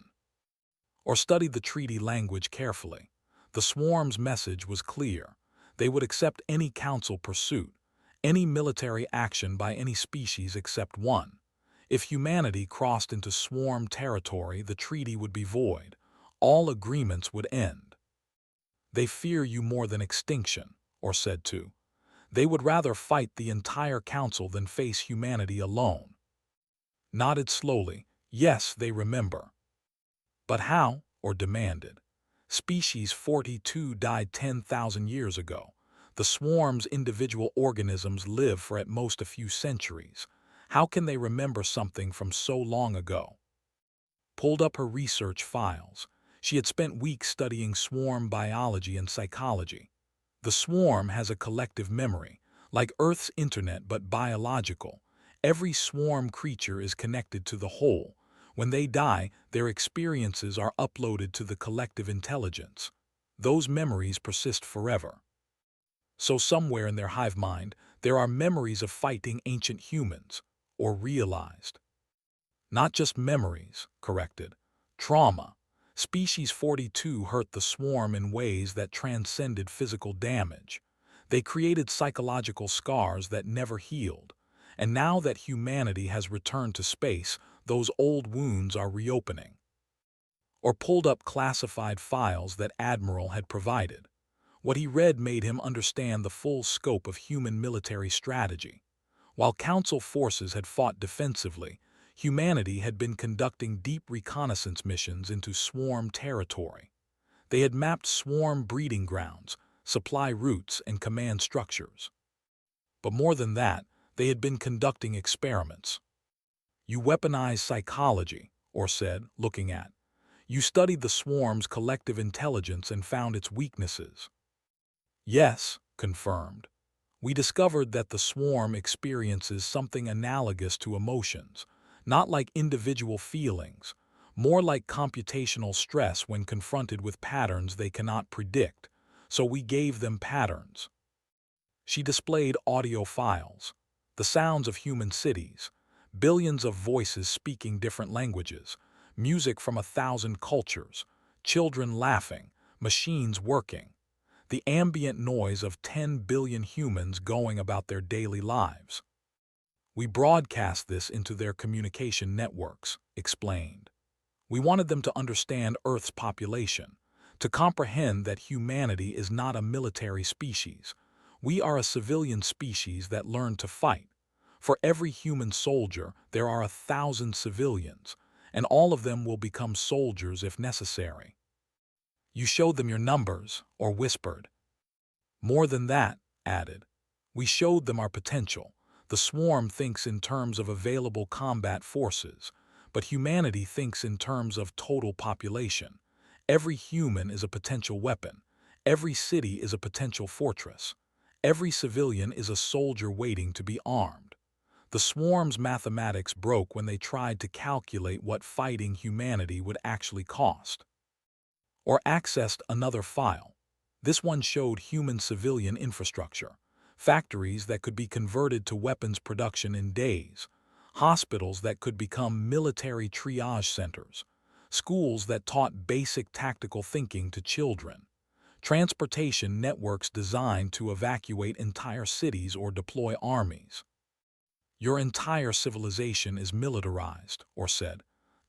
Or studied the treaty language carefully. The swarm's message was clear. They would accept any council pursuit, any military action by any species except one. If humanity crossed into swarm territory, the treaty would be void. All agreements would end. They fear you more than extinction, or said to. They would rather fight the entire council than face humanity alone. Nodded slowly. Yes, they remember. But how? Or demanded. Species 42 died 10,000 years ago. The swarm's individual organisms live for at most a few centuries. How can they remember something from so long ago? Pulled up her research files. She had spent weeks studying swarm biology and psychology. The swarm has a collective memory, like Earth's internet but biological. Every swarm creature is connected to the whole. When they die, their experiences are uploaded to the collective intelligence. Those memories persist forever. So somewhere in their hive mind, there are memories of fighting ancient humans, or realized. Not just memories, corrected. Trauma. Species 42 hurt the swarm in ways that transcended physical damage. They created psychological scars that never healed. And now that humanity has returned to space, those old wounds are reopening. Or pulled up classified files that Admiral had provided. What he read made him understand the full scope of human military strategy. While Council forces had fought defensively, humanity had been conducting deep reconnaissance missions into swarm territory. They had mapped swarm breeding grounds, supply routes, and command structures. But more than that, they had been conducting experiments. You weaponized psychology, or said, looking at. You studied the swarm's collective intelligence and found its weaknesses. Yes, confirmed. We discovered that the swarm experiences something analogous to emotions, not like individual feelings, more like computational stress when confronted with patterns they cannot predict, so we gave them patterns. She displayed audio files, the sounds of human cities, billions of voices speaking different languages, music from 1,000 cultures, children laughing, machines working, the ambient noise of 10 billion humans going about their daily lives. We broadcast this into their communication networks, explained. We wanted them to understand Earth's population, to comprehend that humanity is not a military species. We are a civilian species that learned to fight. For every human soldier, there are 1,000 civilians, and all of them will become soldiers if necessary. You showed them your numbers, or whispered. More than that, added. We showed them our potential. The swarm thinks in terms of available combat forces, but humanity thinks in terms of total population. Every human is a potential weapon. Every city is a potential fortress. Every civilian is a soldier waiting to be armed. The swarm's mathematics broke when they tried to calculate what fighting humanity would actually cost. Or accessed another file. This one showed human civilian infrastructure, factories that could be converted to weapons production in days, hospitals that could become military triage centers, schools that taught basic tactical thinking to children, transportation networks designed to evacuate entire cities or deploy armies. Your entire civilization is militarized, or said,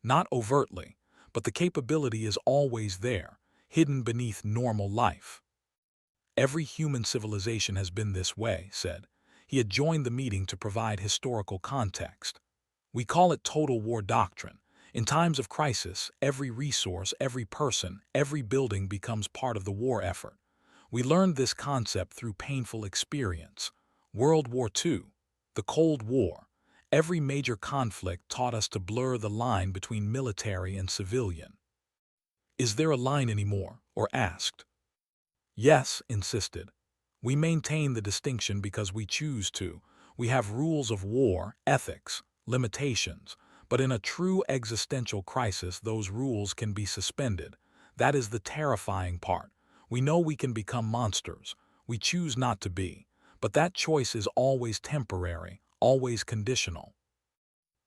not overtly, but the capability is always there, hidden beneath normal life. Every human civilization has been this way, said. He had joined the meeting to provide historical context. We call it total war doctrine. In times of crisis, every resource, every person, every building becomes part of the war effort. We learned this concept through painful experience. World War II, the Cold War. Every major conflict taught us to blur the line between military and civilian. Is there a line anymore? Or asked. Yes, insisted. We maintain the distinction because we choose to. We have rules of war, ethics, limitations, but in a true existential crisis those rules can be suspended. That is the terrifying part. We know we can become monsters. We choose not to be. But that choice is always temporary, always conditional.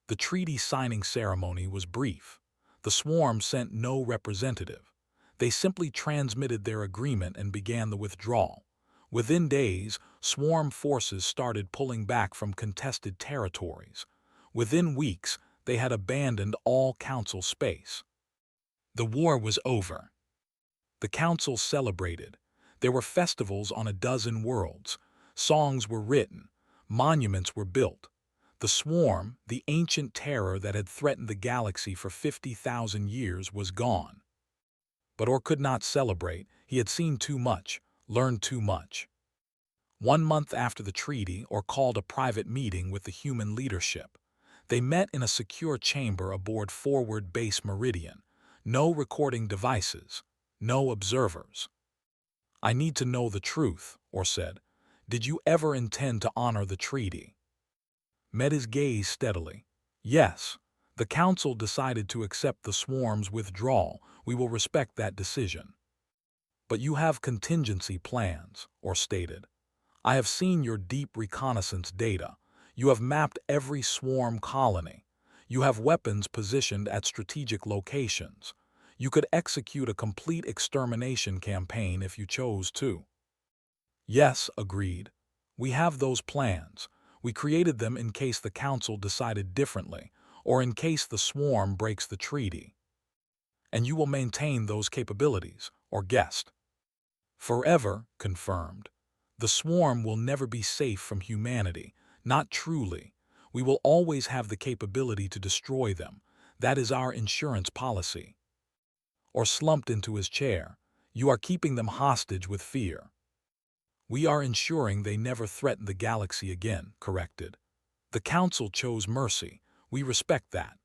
The treaty signing ceremony was brief. The swarm sent no representative. They simply transmitted their agreement and began the withdrawal. Within days, swarm forces started pulling back from contested territories. Within weeks, they had abandoned all council space. The war was over. The council celebrated. There were festivals on a dozen worlds. Songs were written. Monuments were built. The swarm, the ancient terror that had threatened the galaxy for 50,000 years, was gone. But Orc could not celebrate. He had seen too much, learned too much. 1 month after the treaty, Orc called a private meeting with the human leadership. They met in a secure chamber aboard Forward Base Meridian. No recording devices, no observers. I need to know the truth, Orc said. Did you ever intend to honor the treaty? Met his gaze steadily. Yes. The council decided to accept the swarm's withdrawal. We will respect that decision. But you have contingency plans, Orc stated. I have seen your deep reconnaissance data. You have mapped every swarm colony. You have weapons positioned at strategic locations. You could execute a complete extermination campaign if you chose to. Yes, agreed. We have those plans. We created them in case the council decided differently, or in case the swarm breaks the treaty. And you will maintain those capabilities, or guessed. Forever, confirmed. The swarm will never be safe from humanity, not truly. We will always have the capability to destroy them. That is our insurance policy. Or slumped into his chair. You are keeping them hostage with fear. We are ensuring they never threaten the galaxy again, corrected. The Council chose mercy. We respect that.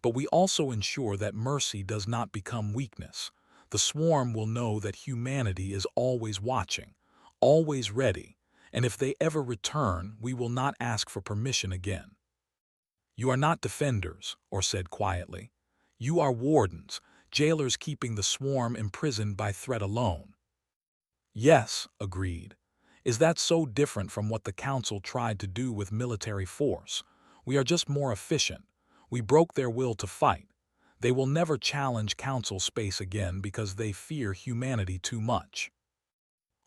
But we also ensure that mercy does not become weakness. The swarm will know that humanity is always watching, always ready, and if they ever return, we will not ask for permission again. You are not defenders, Or said quietly. You are wardens, jailers keeping the swarm imprisoned by threat alone. Yes, agreed. Is that so different from what the Council tried to do with military force? We are just more efficient. We broke their will to fight. They will never challenge Council space again because they fear humanity too much.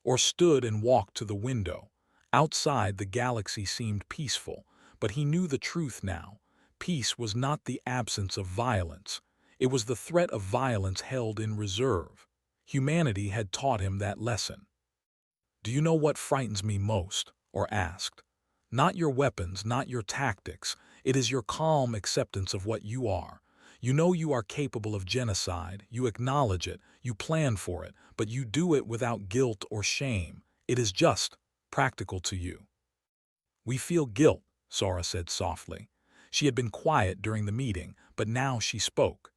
Or stood and walked to the window. Outside, the galaxy seemed peaceful, but he knew the truth now. Peace was not the absence of violence. It was the threat of violence held in reserve. Humanity had taught him that lesson. Do you know what frightens me most? Or asked. Not your weapons, not your tactics. It is your calm acceptance of what you are. You know you are capable of genocide, you acknowledge it, you plan for it, but you do it without guilt or shame. It is just practical to you. We feel guilt, Sora said softly. She had been quiet during the meeting, but now she spoke.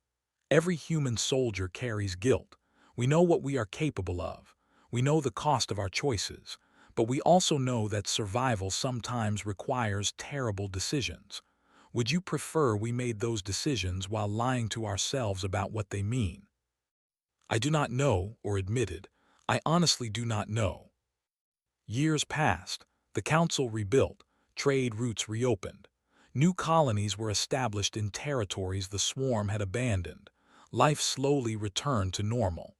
Every human soldier carries guilt. We know what we are capable of. We know the cost of our choices, but we also know that survival sometimes requires terrible decisions. Would you prefer we made those decisions while lying to ourselves about what they mean? I do not know, Or admitted. I honestly do not know. Years passed. The Council rebuilt. Trade routes reopened. New colonies were established in territories the swarm had abandoned. Life slowly returned to normal.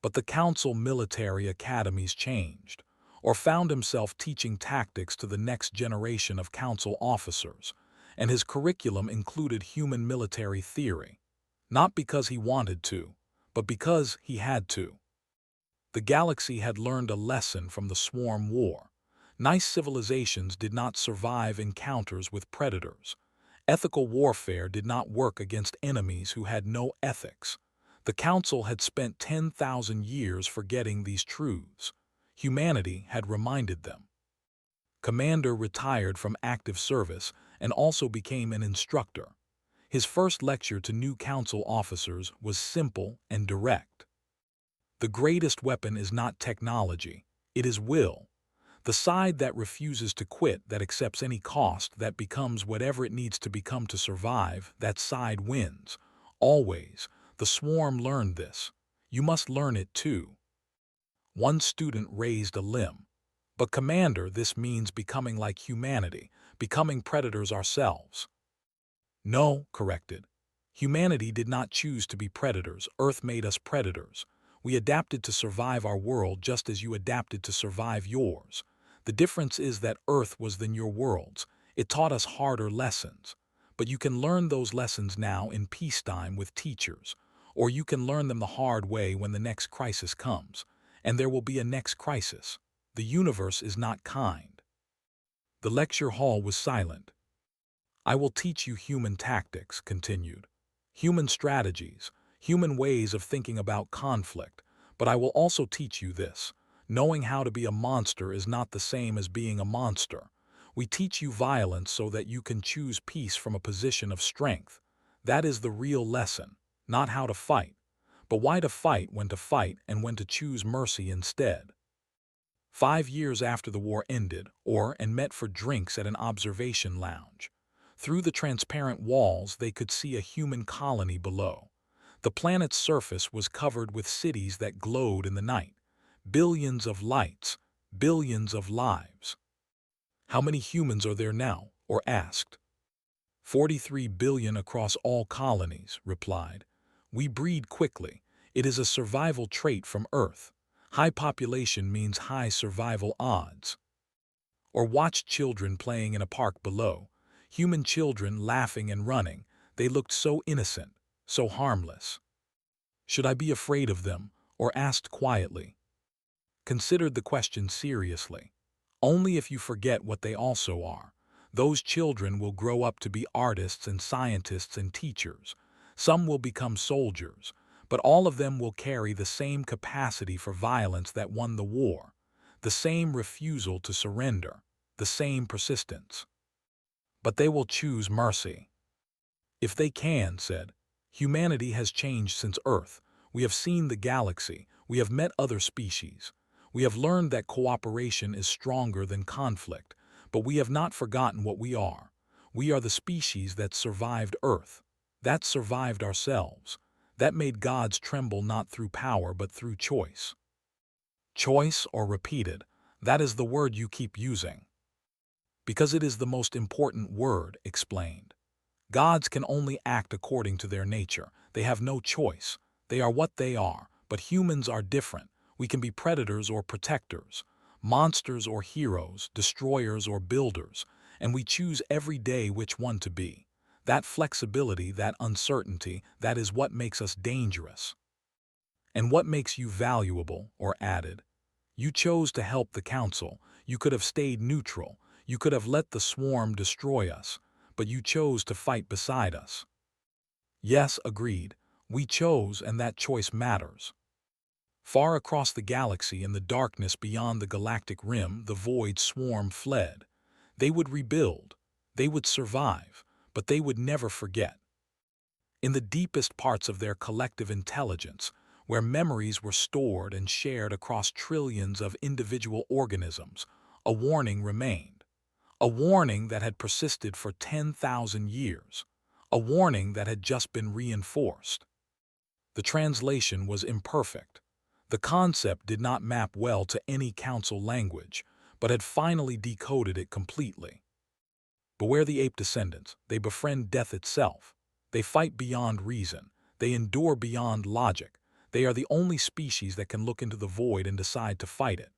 But the Council military academies changed, Or found himself teaching tactics to the next generation of Council officers, and his curriculum included human military theory, not because he wanted to, but because he had to. The galaxy had learned a lesson from the swarm war. Nice civilizations did not survive encounters with predators. Ethical warfare did not work against enemies who had no ethics. The Council had spent 10,000 years forgetting these truths. Humanity had reminded them. Commander retired from active service and also became an instructor. His first lecture to new Council officers was simple and direct. The greatest weapon is not technology, it is will. The side that refuses to quit, that accepts any cost, that becomes whatever it needs to become to survive, that side wins. Always. The swarm learned this. You must learn it too. One student raised a limb. But Commander, this means becoming like humanity, becoming predators ourselves. No, corrected. Humanity did not choose to be predators. Earth made us predators. We adapted to survive our world just as you adapted to survive yours. The difference is that Earth was than your worlds. It taught us harder lessons. But you can learn those lessons now in peacetime with teachers, or you can learn them the hard way when the next crisis comes. And there will be a next crisis. The universe is not kind. The lecture hall was silent. I will teach you human tactics, continued. Human strategies, human ways of thinking about conflict. But I will also teach you this. Knowing how to be a monster is not the same as being a monster. We teach you violence so that you can choose peace from a position of strength. That is the real lesson, not how to fight, but why to fight, when to fight, and when to choose mercy instead. 5 years after the war ended, Orr and met for drinks at an observation lounge. Through the transparent walls, they could see a human colony below. The planet's surface was covered with cities that glowed in the night. Billions of lights, billions of lives. How many humans are there now? Orr asked. 43 billion across all colonies, replied. We breed quickly. It is a survival trait from Earth. High population means high survival odds. Or watched children playing in a park below. Human children laughing and running. They looked so innocent, so harmless. Should I be afraid of them? Or asked quietly. Considered the question seriously. Only if you forget what they also are. Those children will grow up to be artists and scientists and teachers. Some will become soldiers, but all of them will carry the same capacity for violence that won the war, the same refusal to surrender, the same persistence. But they will choose mercy. If they can, said. Humanity has changed since Earth. We have seen the galaxy. We have met other species. We have learned that cooperation is stronger than conflict, but we have not forgotten what we are. We are the species that survived Earth, that survived ourselves, that made gods tremble not through power but through choice. Choice, or repeated, that is the word you keep using. Because it is the most important word, explained. Gods can only act according to their nature. They have no choice. They are what they are, but humans are different. We can be predators or protectors, monsters or heroes, destroyers or builders, and we choose every day which one to be. That flexibility, that uncertainty, that is what makes us dangerous. And what makes you valuable, or added. You chose to help the Council. You could have stayed neutral. You could have let the swarm destroy us, but you chose to fight beside us. Yes, agreed. We chose, and that choice matters. Far across the galaxy, in the darkness beyond the galactic rim, the void swarm fled. They would rebuild. They would survive, but they would never forget. In the deepest parts of their collective intelligence, where memories were stored and shared across trillions of individual organisms, a warning remained. A warning that had persisted for 10,000 years. A warning that had just been reinforced. The translation was imperfect. The concept did not map well to any Council language, but had finally decoded it completely. Beware the ape descendants. They befriend death itself. They fight beyond reason. They endure beyond logic. They are the only species that can look into the void and decide to fight it.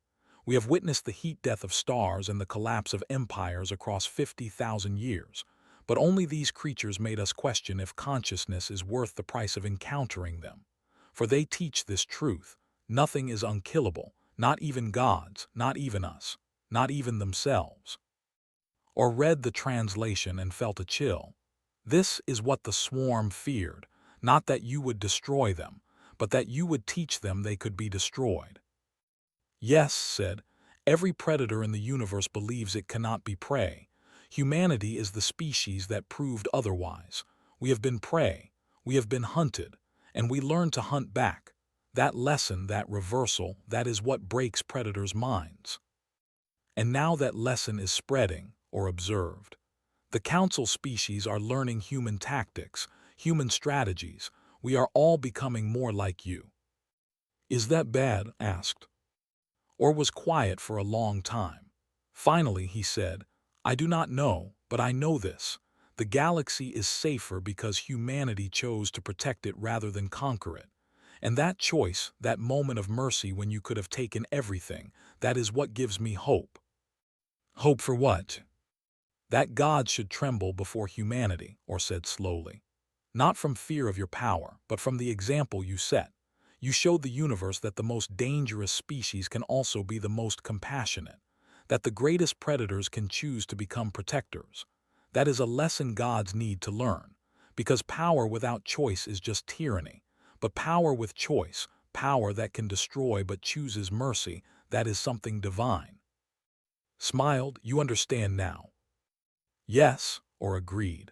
We have witnessed the heat death of stars and the collapse of empires across 50,000 years, but only these creatures made us question if consciousness is worth the price of encountering them. For they teach this truth. Nothing is unkillable, not even gods, not even us, not even themselves. Or read the translation and felt a chill. This is what the swarm feared, not that you would destroy them, but that you would teach them they could be destroyed. Yes, said, every predator in the universe believes it cannot be prey. Humanity is the species that proved otherwise. We have been prey, we have been hunted, and we learn to hunt back. That lesson, that reversal, that is what breaks predators' minds. And now that lesson is spreading, or observed. The council species are learning human tactics, human strategies. We are all becoming more like you. Is that bad? Asked. Or was quiet for a long time. Finally, he said, I do not know, but I know this. The galaxy is safer because humanity chose to protect it rather than conquer it. And that choice, that moment of mercy when you could have taken everything, that is what gives me hope. Hope for what? That God should tremble before humanity, or said slowly. Not from fear of your power, but from the example you set. You showed the universe that the most dangerous species can also be the most compassionate, that the greatest predators can choose to become protectors. That is a lesson gods need to learn, because power without choice is just tyranny, but power with choice, power that can destroy but chooses mercy, that is something divine. Smiled, you understand now. Yes, or agreed.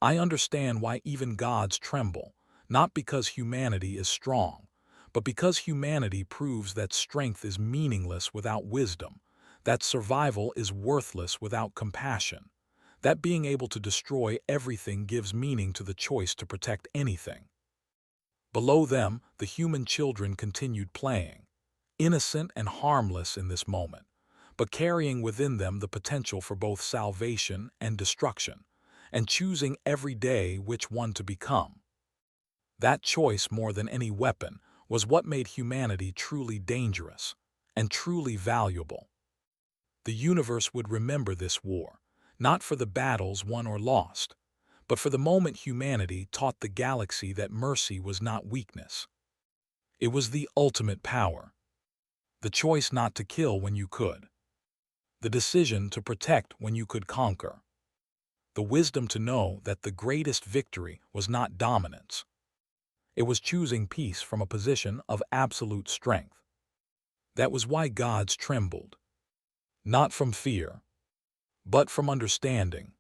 I understand why even gods tremble, not because humanity is strong, but because humanity proves that strength is meaningless without wisdom, that survival is worthless without compassion, that being able to destroy everything gives meaning to the choice to protect anything. Below them, the human children continued playing, innocent and harmless in this moment, but carrying within them the potential for both salvation and destruction, and choosing every day which one to become. That choice, more than any weapon, was what made humanity truly dangerous and truly valuable. The universe would remember this war, not for the battles won or lost, but for the moment humanity taught the galaxy that mercy was not weakness. It was the ultimate power. The choice not to kill when you could. The decision to protect when you could conquer. The wisdom to know that the greatest victory was not dominance. It was choosing peace from a position of absolute strength. That was why gods trembled. Not from fear, but from understanding.